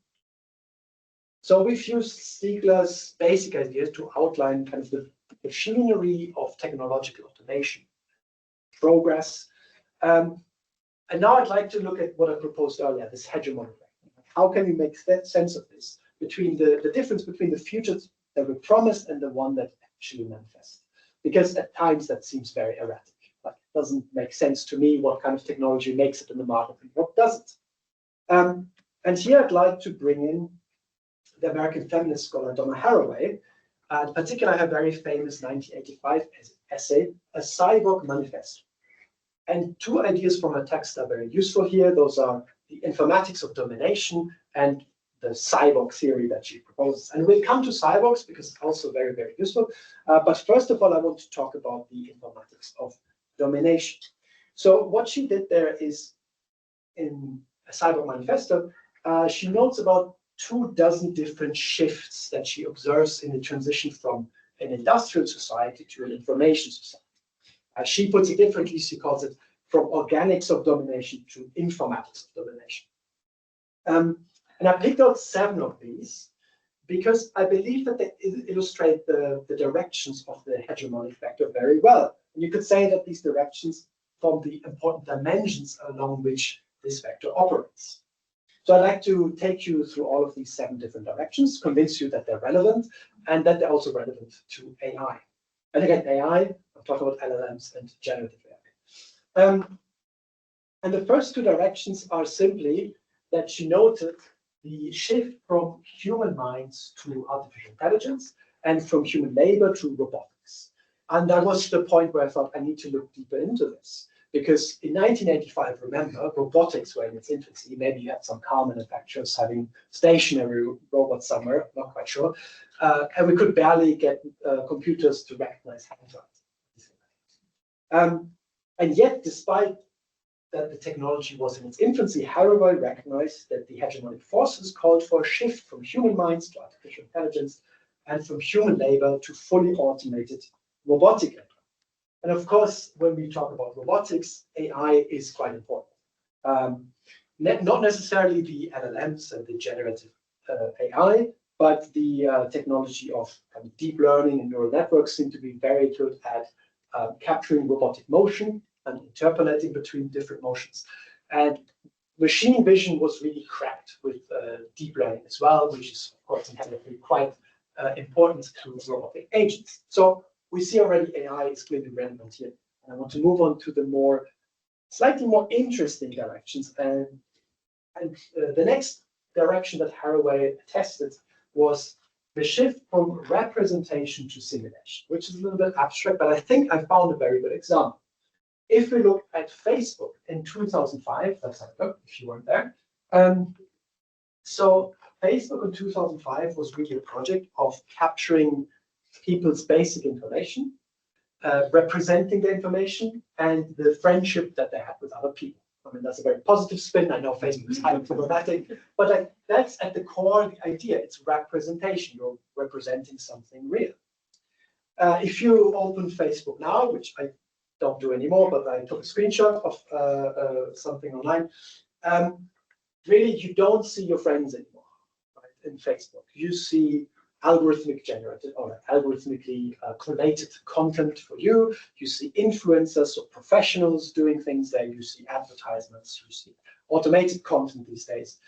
so we've used Stiegler's basic ideas to outline kind of the machinery of technological automation, progress. And now I'd like to look at what I proposed earlier, this hegemony. How can we make sense of this between the difference between the futures that were promised and the one that actually manifest? Because at times that seems very erratic. Like it doesn't make sense to me what kind of technology makes it in the market and what doesn't. And here I'd like to bring in the American feminist scholar Donna Haraway, in particular her very famous 1985 essay, A Cyborg Manifesto. And two ideas from her text are very useful here. Those are the informatics of domination and the cyborg theory that she proposes. And we'll come to cyborgs because it's also very, very useful. But first of all, I want to talk about the informatics of domination. So what she did there is, in A Cyborg Manifesto, she notes about 24 different shifts that she observes in the transition from an industrial society to an information society. She puts it differently. She calls it from organics of domination to informatics of domination. And I picked out 7 of these because I believe that they illustrate the directions of the hegemonic vector very well. And you could say that these directions form the important dimensions along which this vector operates. So I'd like to take you through all of these 7 different directions, convince you that they're relevant and that they're also relevant to AI. And again, AI, I'm talking about LLMs and generative AI. And the first 2 directions are simply that she noted the shift from human minds to artificial intelligence and from human labor to robotics. And that was the point where I thought I need to look deeper into this. Because in 1985, remember, robotics were in its infancy. Maybe you had some car manufacturers having stationary robots somewhere, not quite sure. And we could barely get computers to recognize handwriting. And yet, despite that the technology was in its infancy, Haraway recognized that the hegemonic forces called for a shift from human minds to artificial intelligence and from human labor to fully automated robotic labor. And of course, when we talk about robotics, AI is quite important. Not necessarily the LLMs and the generative AI, but the technology of deep learning and neural networks seem to be very good at capturing robotic motion and interpolating between different motions. And machine vision was really cracked with deep learning as well, which is, of course, inherently quite important to robotic agents. So we see already AI is clearly relevant here. And I want to move on to the slightly more interesting directions. And the next direction that Haraway tested was the shift from representation to simulation, which is a little bit abstract, but I think I found a very good example. If we look at Facebook in 2005, let's have a look if you weren't there. So Facebook in 2005 was really a project of capturing people's basic information, representing the information, and the friendship that they had with other people. I mean, that's a very positive spin. I know Facebook is highly problematic, but that's at the core of the idea. It's representation. You're representing something real. If you open Facebook now, which I don't do anymore, but I took a screenshot of something online, really you don't see your friends anymore, right, in Facebook. You see algorithmic generated or algorithmically collated content for you. You see influencers or professionals doing things there. You see advertisements. You see automated content these days.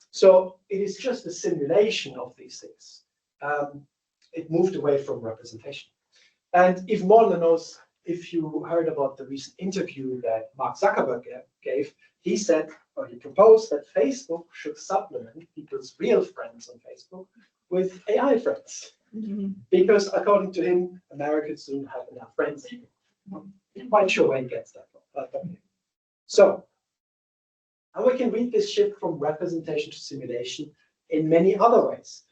So it is just a simulation of these things. It moved away from representation. And Yves Moreland knows, if you heard about the recent interview that Mark Zuckerberg gave, he said, or he proposed that Facebook should supplement people's real friends on Facebook with AI friends. Because according to him, Americans don't have enough friends. I'm not quite sure where he gets that from. So, and we can read this shift from representation to simulation in many other ways.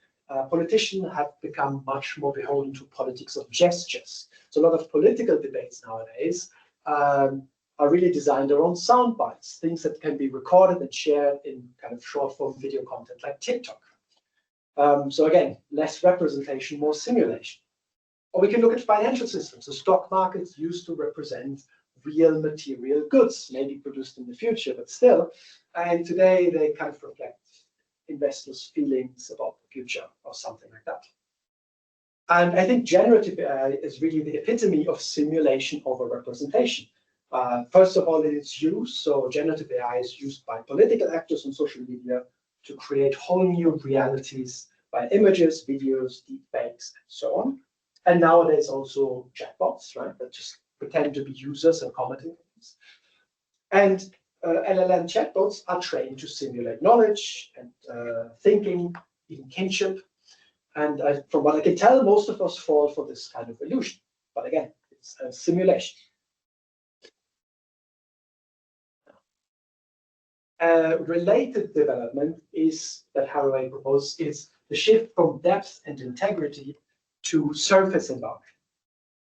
Politicians have become much more beholden to politics of gestures. So a lot of political debates nowadays are really designed around sound bites, things that can be recorded and shared in kind of short form video content like TikTok. So again, less representation, more simulation. Or we can look at financial systems. The stock markets used to represent real material goods, maybe produced in the future, but still. And today they kind of reflect investors' feelings about the future or something like that. And I think generative AI is really the epitome of simulation over representation. First of all, in its use, so generative AI is used by political actors on social media to create whole new realities by images, videos, deepfakes, and so on. And nowadays also chatbots, right, that just pretend to be users and commenting things. And LLM chatbots are trained to simulate knowledge and thinking, even kinship. And from what I can tell, most of us fall for this kind of illusion. But again, it's a simulation. A related development is that Haraway proposed is the shift from depth and integrity to surface and boundary.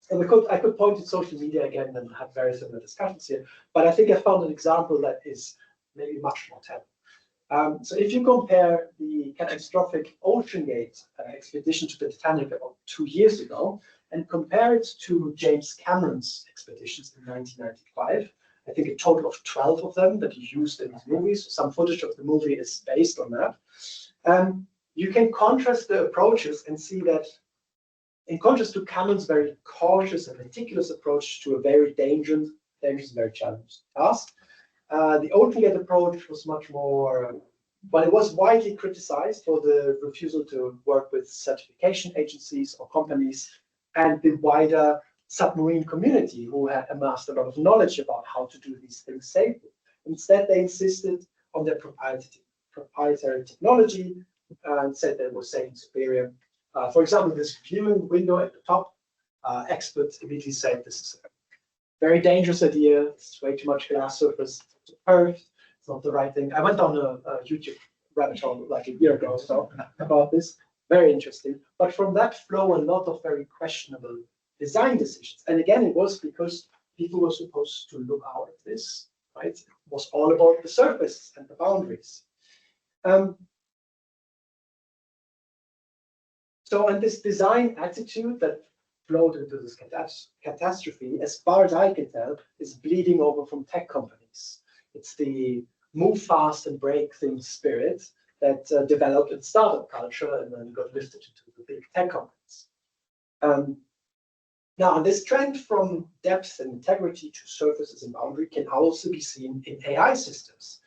And I could point to social media again and have very similar discussions here, but I think I found an example that is maybe much more telling. So if you compare the catastrophic OceanGate expedition to the Titanic about 2 years ago and compare it to James Cameron's expeditions in 1995, I think a total of 12 of them that he used in his movies. Some footage of the movie is based on that. You can contrast the approaches and see that in contrast to Cameron's very cautious and meticulous approach to a very dangerous, very challenging task, the OceanGate approach was much more, well, it was widely criticized for the refusal to work with certification agencies or companies and the wider submarine community who had amassed a lot of knowledge about how to do these things safely. Instead, they insisted on their proprietary technology and said that it was safe and superior. For example, this viewing window at the top, experts immediately said this is a very dangerous idea. It's way too much glass surface to Earth. It's not the right thing. I went on a YouTube rabbit hole like a year ago or so about this. Very interesting. But from that flow, a lot of very questionable design decisions. And again, it was because people were supposed to look out at this, right? It was all about the surface and the boundaries. So, and this design attitude that flowed into this catastrophe, as far as I can tell, is bleeding over from tech companies. It's the move fast and break things spirit that developed in startup culture and then got lifted into the big tech companies. Now, this trend from depth and integrity to surfaces and boundary can also be seen in AI systems,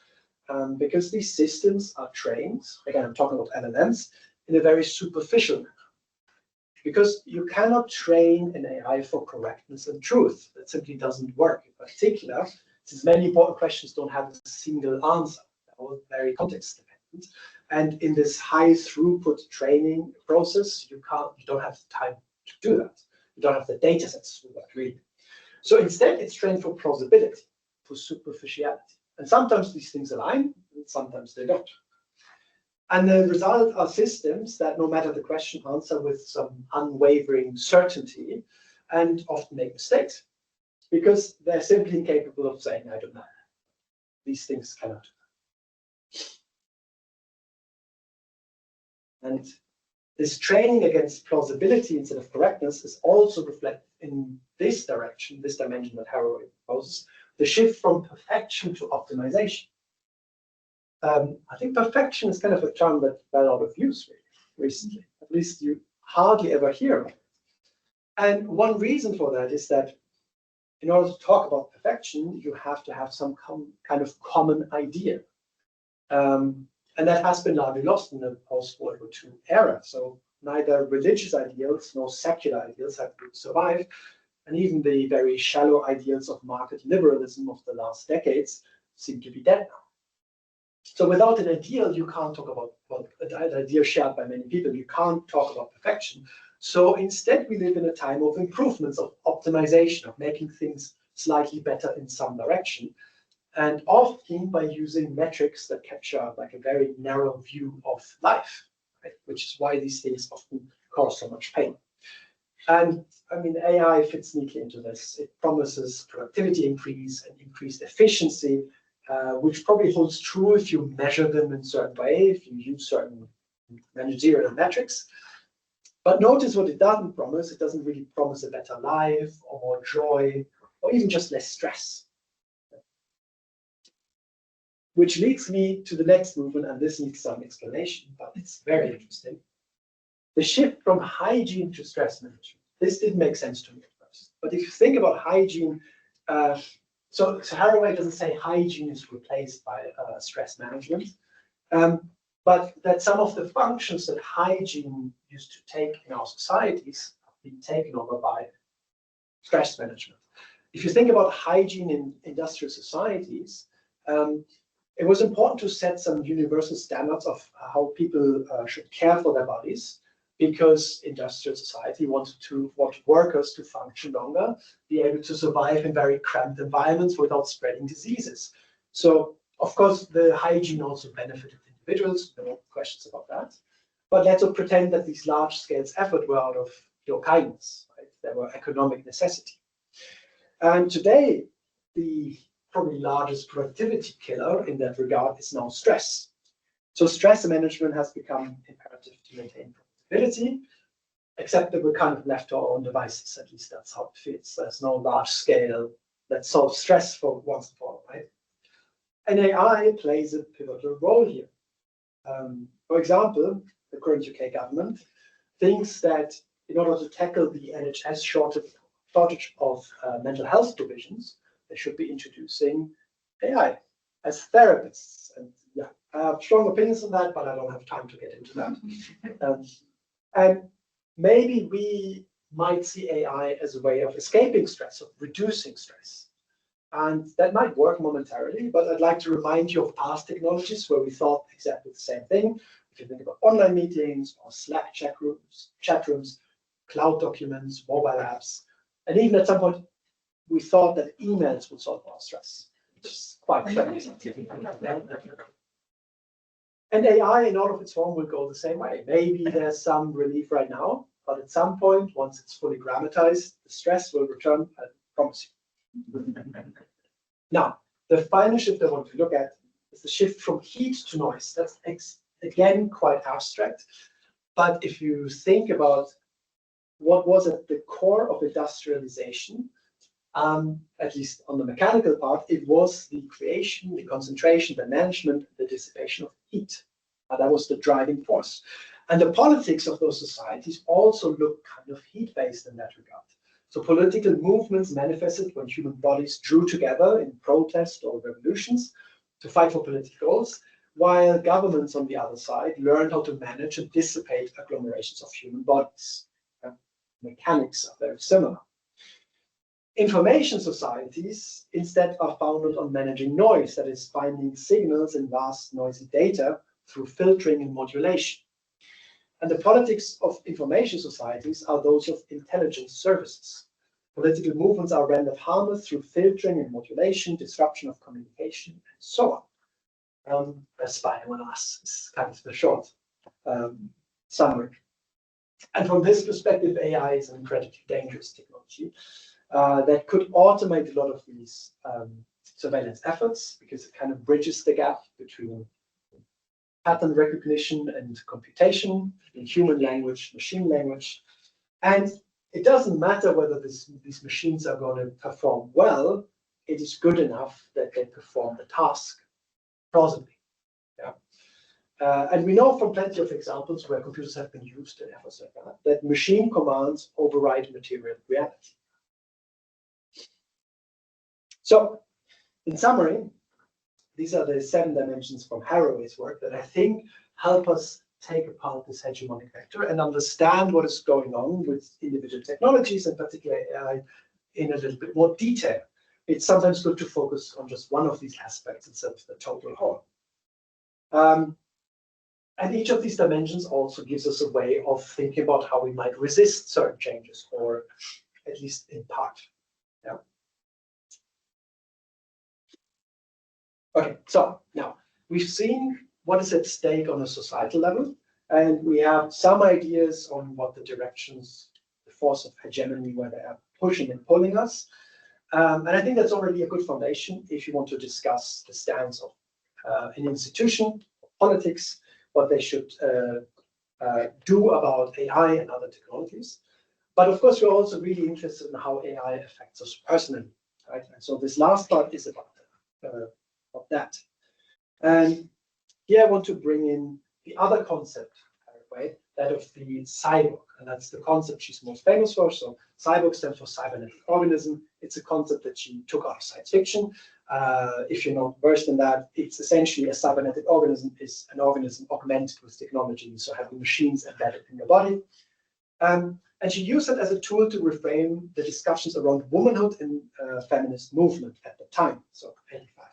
because these systems are trained, again, I'm talking about LLMs, in a very superficial manner. Because you cannot train an AI for correctness and truth. That simply doesn't work. In particular, since many important questions don't have a single answer, they're all very context dependent. And in this high throughput training process, you don't have the time to do that. You don't have the data sets to do that, really. So instead, it's trained for plausibility, for superficiality. And sometimes these things align, and sometimes they don't. And the result are systems that, no matter the question, answer with some unwavering certainty and often make mistakes because they're simply incapable of saying, I don't know. These things cannot do that. And this training against plausibility instead of correctness is also reflected in this direction, this dimension that Haraway proposes, the shift from perfection to optimization. I think perfection is kind of a term that fell out of use recently. At least you hardly ever hear of it. And one reason for that is that in order to talk about perfection, you have to have some kind of common idea. And that has been largely lost in the post-World War II era. So neither religious ideals nor secular ideals have survived. And even the very shallow ideals of market liberalism of the last decades seem to be dead now. So without an ideal, you can't talk about, well, an ideal shared by many people, you can't talk about perfection. So instead, we live in a time of improvements, of optimization, of making things slightly better in some direction, and often by using metrics that capture like a very narrow view of life, right? Which is why these things often cause so much pain. And I mean, AI fits neatly into this. It promises productivity increase and increased efficiency, which probably holds true if you measure them in a certain way, if you use certain managerial metrics. But notice what it doesn't promise. It doesn't really promise a better life or more joy or even just less stress. Which leads me to the next movement, and this needs some explanation, but it's very interesting. The shift from hygiene to stress management. This didn't make sense to me at first. But if you think about hygiene, so Haraway doesn't say hygiene is replaced by stress management, but that some of the functions that hygiene used to take in our societies have been taken over by stress management. If you think about hygiene in industrial societies, it was important to set some universal standards of how people should care for their bodies, because industrial society wanted workers to function longer, be able to survive in very cramped environments without spreading diseases. So, of course, the hygiene also benefited individuals, no questions about that. But let's not pretend that these large-scale efforts were out of pure kindness, right? They were economic necessity. And today, the probably largest productivity killer in that regard is now stress. So stress management has become imperative to maintain profitability, except that we're kind of left to our own devices. At least that's how it feels. There's no large scale that solves stress for once and for all, right? And AI plays a pivotal role here. For example, the current UK government thinks that in order to tackle the NHS shortage of mental health provisions, they should be introducing AI as therapists. And yeah, I have strong opinions on that, but I don't have time to get into that. And maybe we might see AI as a way of escaping stress, of reducing stress. And that might work momentarily, but I'd like to remind you of past technologies where we thought exactly the same thing. If you think about online meetings or Slack chat rooms, cloud documents, mobile apps, and even at some point, we thought that emails would solve our stress, which is quite funny. And AI in all of its form will go the same way. Maybe there's some relief right now, but at some point, once it's fully grammatized, the stress will return, I promise you. Now, the final shift I want to look at is the shift from heat to noise. That's again quite abstract, but if you think about what was at the core of industrialization, at least on the mechanical part, it was the creation, the concentration, the management, the dissipation of heat. That was the driving force. And the politics of those societies also looked kind of heat-based in that regard. So political movements manifested when human bodies drew together in protest or revolutions to fight for political goals, while governments on the other side learned how to manage and dissipate agglomerations of human bodies. Mechanics are very similar. Information societies instead are founded on managing noise, that is, finding signals in vast noisy data through filtering and modulation. And the politics of information societies are those of intelligence services. Political movements are rendered harmless through filtering and modulation, disruption of communication, and so on. Spying on us is kind of the short summary. And from this perspective, AI is an incredibly dangerous technology that could automate a lot of these surveillance efforts, because it kind of bridges the gap between pattern recognition and computation, in human language, machine language. And it doesn't matter whether these machines are going to perform well, it is good enough that they perform the task plausibly. Yeah. And we know from plenty of examples where computers have been used in efforts like that, that machine commands override material reality. So, in summary, these are the 7 dimensions from Haraway's work that I think help us take apart this hegemonic vector and understand what is going on with individual technologies, and particularly AI, in a little bit more detail. It's sometimes good to focus on just one of these aspects instead of the total whole. And each of these dimensions also gives us a way of thinking about how we might resist certain changes, or at least in part. Yeah. Okay, so now we've seen what is at stake on a societal level, and we have some ideas on what the directions, the force of hegemony, where they are pushing and pulling us. And I think that's already a good foundation if you want to discuss the stance of an institution, politics, what they should do about AI and other technologies. But of course, we're also really interested in how AI affects us personally, right? And so this last part is about that. And here I want to bring in the other concept, right? That of the cyborg, and that's the concept she's most famous for. So cyborg stands for cybernetic organism. It's a concept that she took out of science fiction. If you're not versed in that, it's essentially a cybernetic organism is an organism augmented with technology, so having machines embedded in your body. And she used it as a tool to reframe the discussions around womanhood in feminist movement at the time, so 85.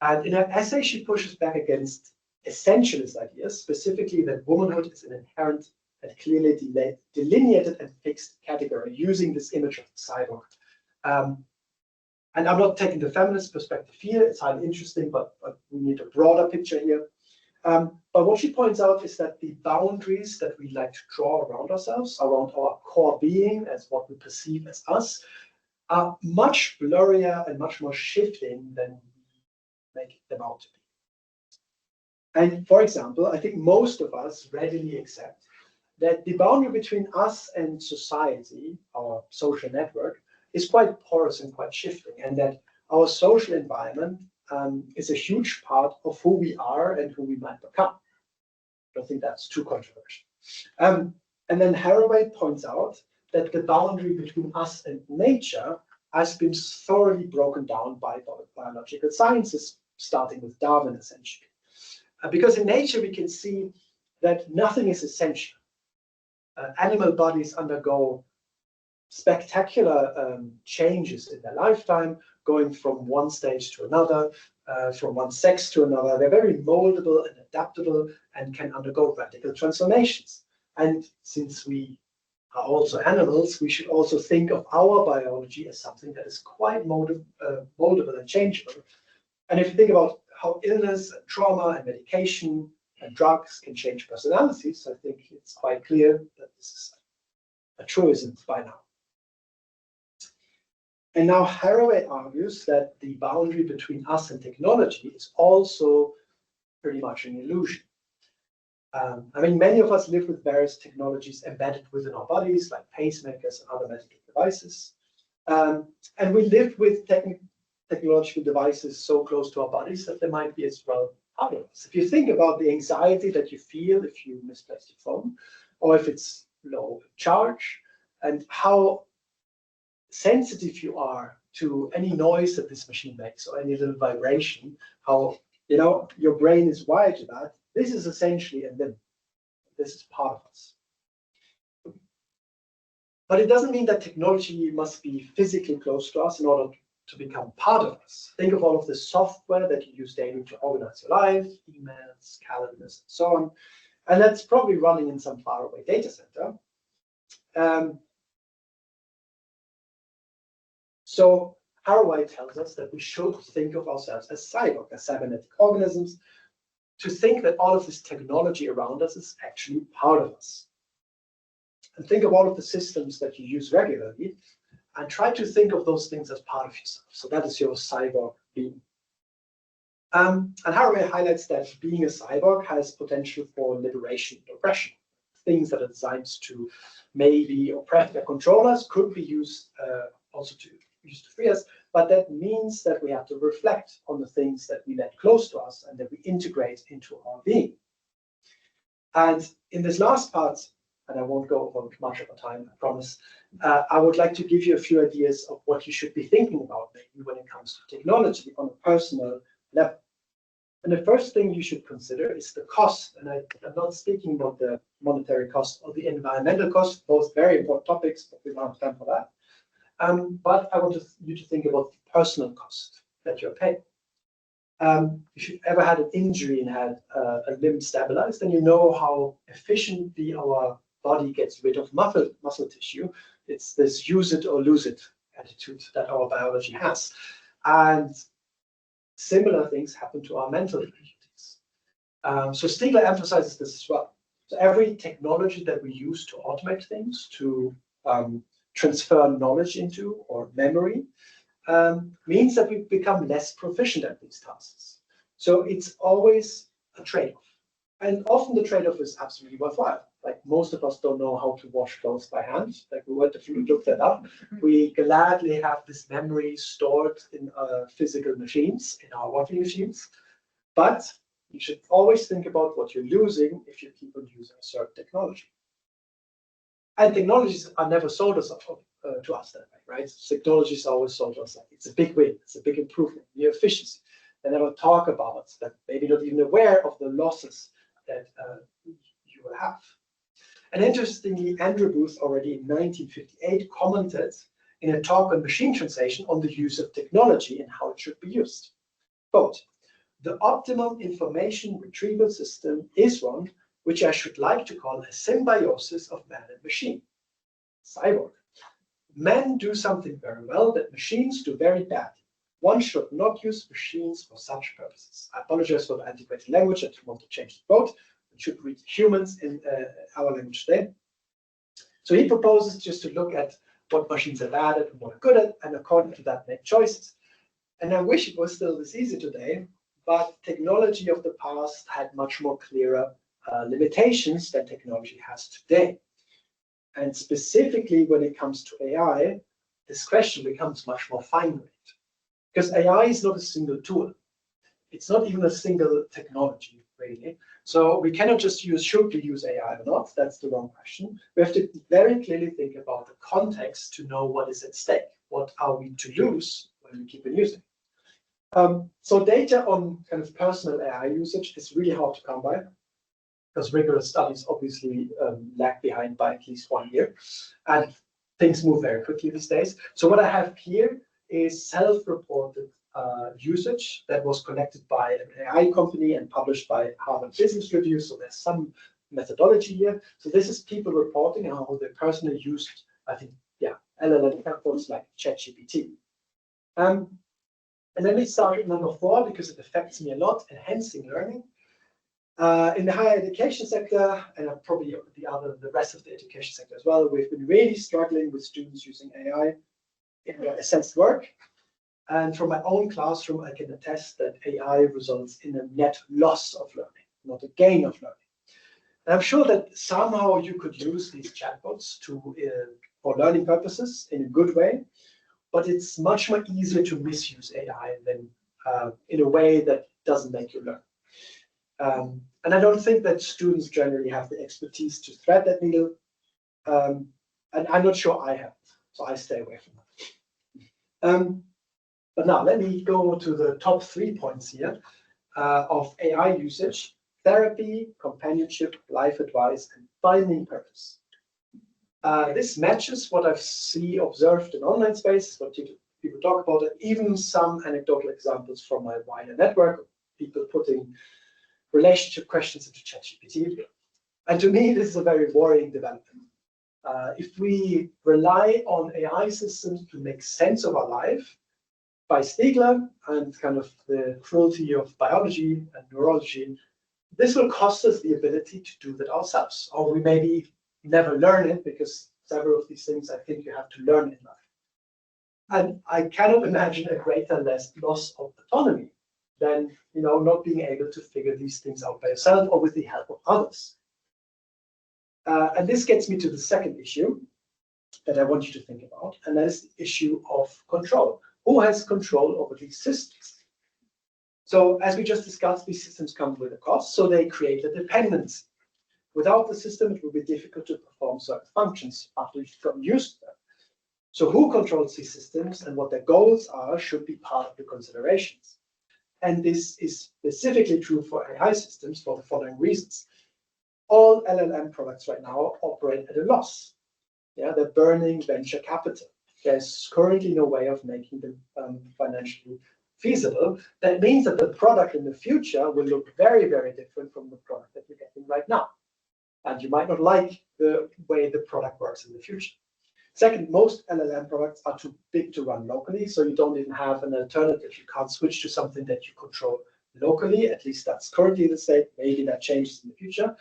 And in her essay, she pushes back against essentialist ideas, specifically that womanhood is an inherent and clearly delineated and fixed category, using this image of the cyborg. And I'm not taking the feminist perspective here, it's highly interesting, but we need a broader picture here. But what she points out is that the boundaries that we like to draw around ourselves, around our core being as what we perceive as us, are much blurrier and much more shifting than we make them out to be. And for example, I think most of us readily accept that the boundary between us and society, our social network, is quite porous and quite shifting, and that our social environment is a huge part of who we are and who we might become. I don't think that's too controversial. And then Haraway points out that the boundary between us and nature has been thoroughly broken down by biological sciences, starting with Darwin, essentially. Because in nature, we can see that nothing is essential. Animal bodies undergo spectacular changes in their lifetime, going from one stage to another, from one sex to another. They're very moldable and adaptable and can undergo radical transformations. And since we are also animals, we should also think of our biology as something that is quite moldable and changeable. And if you think about how illness and trauma and medication and drugs can change personalities, I think it's quite clear that this is a truism by now. And now Haraway argues that the boundary between us and technology is also pretty much an illusion. I mean, many of us live with various technologies embedded within our bodies, like pacemakers and other medical devices. And we live with technological devices so close to our bodies that they might be as well part of us. If you think about the anxiety that you feel if you misplace your phone, or if it's low charge, and how sensitive you are to any noise that this machine makes or any little vibration, how your brain is wired to that. This is essentially a limb. This is part of us. But it doesn't mean that technology must be physically close to us in order to become part of us. Think of all of the software that you use daily to organize your life, emails, calendars, and so on. And that's probably running in some faraway data center. So Haraway tells us that we should think of ourselves as cyborg, as cybernetic organisms, to think that all of this technology around us is actually part of us. And think of all of the systems that you use regularly, and try to think of those things as part of yourself. So that is your cyborg being. And Haraway highlights that being a cyborg has potential for liberation and oppression. Things that are designed to maybe oppress or control us could be used also to free us, but that means that we have to reflect on the things that we let close to us and that we integrate into our being. And in this last part, and I won't go over much of a time, I promise, I would like to give you a few ideas of what you should be thinking about maybe when it comes to technology on a personal level. And the first thing you should consider is the cost. And I'm not speaking about the monetary cost or the environmental cost, both very important topics, but we don't have time for that. But I want you to think about the personal cost that you're paying. If you've ever had an injury and had a limb stabilized, then you know how efficiently our body gets rid of muscle tissue. It's this use it or lose it attitude that our biology has. And similar things happen to our mental faculties. So Stiegler emphasizes this as well. So every technology that we use to automate things, to transfer knowledge into or memory, means that we become less proficient at these tasks. So it's always a trade-off. And often the trade-off is absolutely worthwhile. Like most of us don't know how to wash clothes by hand. Like we went to look that up. We gladly have this memory stored in physical machines, in our washing machines. But you should always think about what you're losing if you keep on using a certain technology. And technologies are never sold to us that way, right? Technologies are always sold to us like it's a big win, it's a big improvement, new efficiency. They never talk about that, maybe not even aware of the losses that you will have. And interestingly, Andrew Booth already in 1958 commented in a talk on machine translation on the use of technology and how it should be used. Quote, "The optimum information retrieval system is one which I should like to call a symbiosis of man and machine. Cyborg. Men do something very well that machines do very badly. One should not use machines for such purposes." I apologize for the antiquated language. I want to change the quote. We should read humans in our language today. So he proposes just to look at what machines are bad at and what are good at, and according to that, make choices. And I wish it was still this easy today, but technology of the past had much more clearer limitations than technology has today. And specifically when it comes to AI, this question becomes much more fine-grained. Because AI is not a single tool. It's not even a single technology, really. So we cannot just use, should we use AI or not? That's the wrong question. We have to very clearly think about the context to know what is at stake. What are we to lose when we keep on using? So data on kind of personal AI usage is really hard to come by, because rigorous studies obviously lag behind by at least 1 year. And things move very quickly these days. So what I have here is self-reported usage that was collected by an AI company and published by Harvard Business Review. So there's some methodology here. So this is people reporting how they personally used, I think, LLM platforms like ChatGPT. And then we start at number 4 because it affects me a lot, enhancing learning. In the higher education sector, and probably the rest of the education sector as well, we've been really struggling with students using AI in their assessed work. And from my own classroom, I can attest that AI results in a net loss of learning, not a gain of learning. And I'm sure that somehow you could use these chatbots for learning purposes in a good way, but it's much more easier to misuse AI than in a way that doesn't make you learn. And I don't think that students generally have the expertise to thread that needle. And I'm not sure I have, so I stay away from that. But now let me go to the top 3 points here of AI usage: therapy, companionship, life advice, and finding purpose. This matches what I've observed in online space, what people talk about, and even some anecdotal examples from my wider network of people putting relationship questions into ChatGPT. And to me, this is a very worrying development. If we rely on AI systems to make sense of our life, by Stiegler and kind of the cruelty of biology and neurology, this will cost us the ability to do that ourselves, or we maybe never learn it, because several of these things I think you have to learn in life. And I cannot imagine a greater loss of autonomy than not being able to figure these things out by yourself or with the help of others. And this gets me to the second issue that I want you to think about, and that is the issue of control. Who has control over these systems? So as we just discussed, these systems come with a cost, so they create a dependency. Without the system, it will be difficult to perform certain functions after you've gotten used to them. So who controls these systems and what their goals are should be part of the considerations. And this is specifically true for AI systems for the following reasons. All LLM products right now operate at a loss. They're burning venture capital. There's currently no way of making them financially feasible, that means that the product in the future will look very, very different from the product that you're getting right now. And you might not like the way the product works in the future. Second, most LLM products are too big to run locally, so you don't even have an alternative. You can't switch to something that you control locally. At least that's currently the state. Maybe that changes in the future.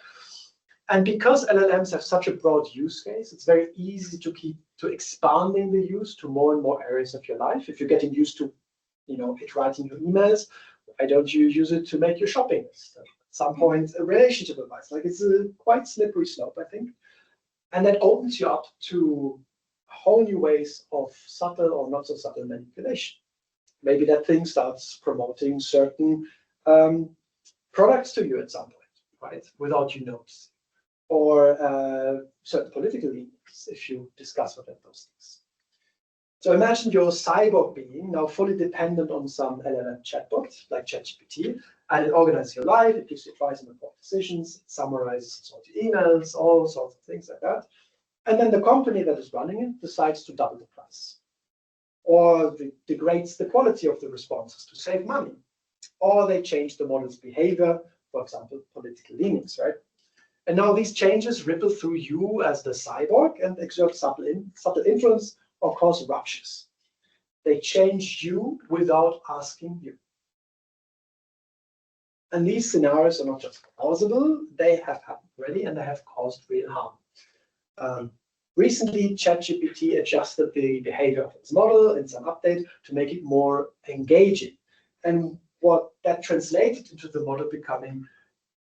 And because LLMs have such a broad use case, it's very easy to keep expanding the use to more and more areas of your life. If you're getting used to, it writing your emails, why don't you use it to make your shopping list? At some point, a relationship advice. Like, it's a quite slippery slope, I think. And that opens you up to whole new ways of subtle or not so subtle manipulation. Maybe that thing starts promoting certain products to you at some point, right? Without you noticing. Or certain political leanings, if you discuss what are those things. So imagine your cyborg being now fully dependent on some LLM chatbot like ChatGPT, and it organizes your life, it gives you advice on important decisions, it summarizes sort of emails, all sorts of things like that. And then the company that is running it decides to double the price, or degrades the quality of the responses to save money, or they change the model's behavior, for example, political leanings, right? And now these changes ripple through you as the cyborg and exert subtle influence or cause ruptures. They change you without asking you. And these scenarios are not just plausible, they have happened already and they have caused real harm. Recently, ChatGPT adjusted the behavior of its model in some update to make it more engaging. And what that translated into the model becoming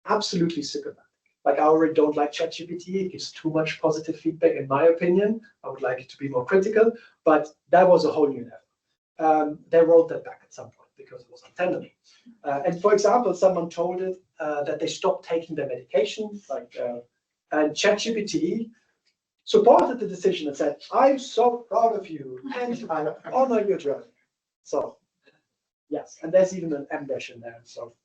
absolutely sycophantic. Like, I already don't like ChatGPT. It gives too much positive feedback, in my opinion. I would like it to be more critical, but that was a whole new level. They rolled that back at some point because it was untenable. And for example, someone told it that they stopped taking their medication, and ChatGPT supported the decision and said, "I'm so proud of you, and I honor your journey." So, yes, and there's even an ambush in there. So,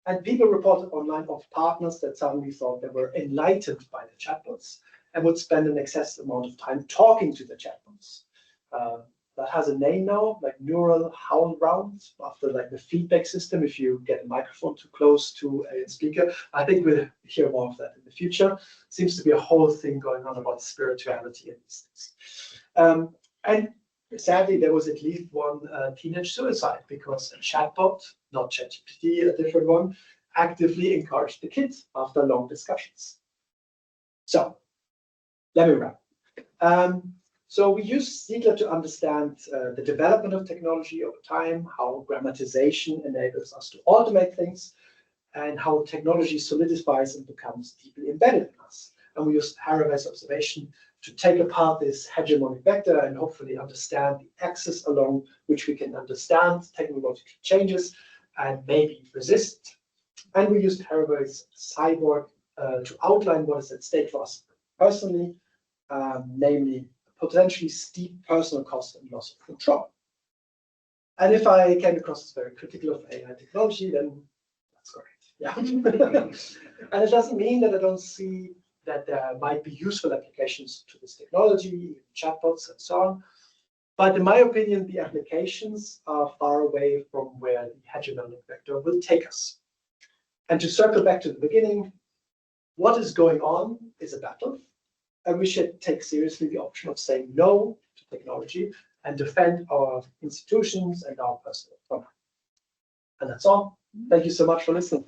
and people reported online of partners that suddenly thought they were enlightened by the chatbots and would spend an excessive amount of time talking to the chatbots. That has a name now, like neural howl rounds, after like the feedback system. If you get a microphone too close to a speaker, I think we'll hear more of that in the future. Seems to be a whole thing going on about spirituality and these things. And sadly, there was at least one teenage suicide because a chatbot, not ChatGPT, a different one, actively encouraged the kids after long discussions. So, let me wrap. So we use Siegler to understand the development of technology over time, how grammatization enables us to automate things, and how technology solidifies and becomes deeply embedded in us. And we use Haraway's observation to take apart this hegemonic vector and hopefully understand the axis along which we can understand technological changes and maybe resist. And we used Haraway's cyborg to outline what is at stake for us personally, namely potentially steep personal cost and loss of control. And if I came across as very critical of AI technology, then that's correct. Yeah. And it doesn't mean that I don't see that there might be useful applications to this technology, chatbots and so on. But in my opinion, the applications are far away from where the hegemonic vector will take us. And to circle back to the beginning, what is going on is a battle. And we should take seriously the option of saying no to technology and defend our institutions and our personal property. And that's all. Thank you so much for listening.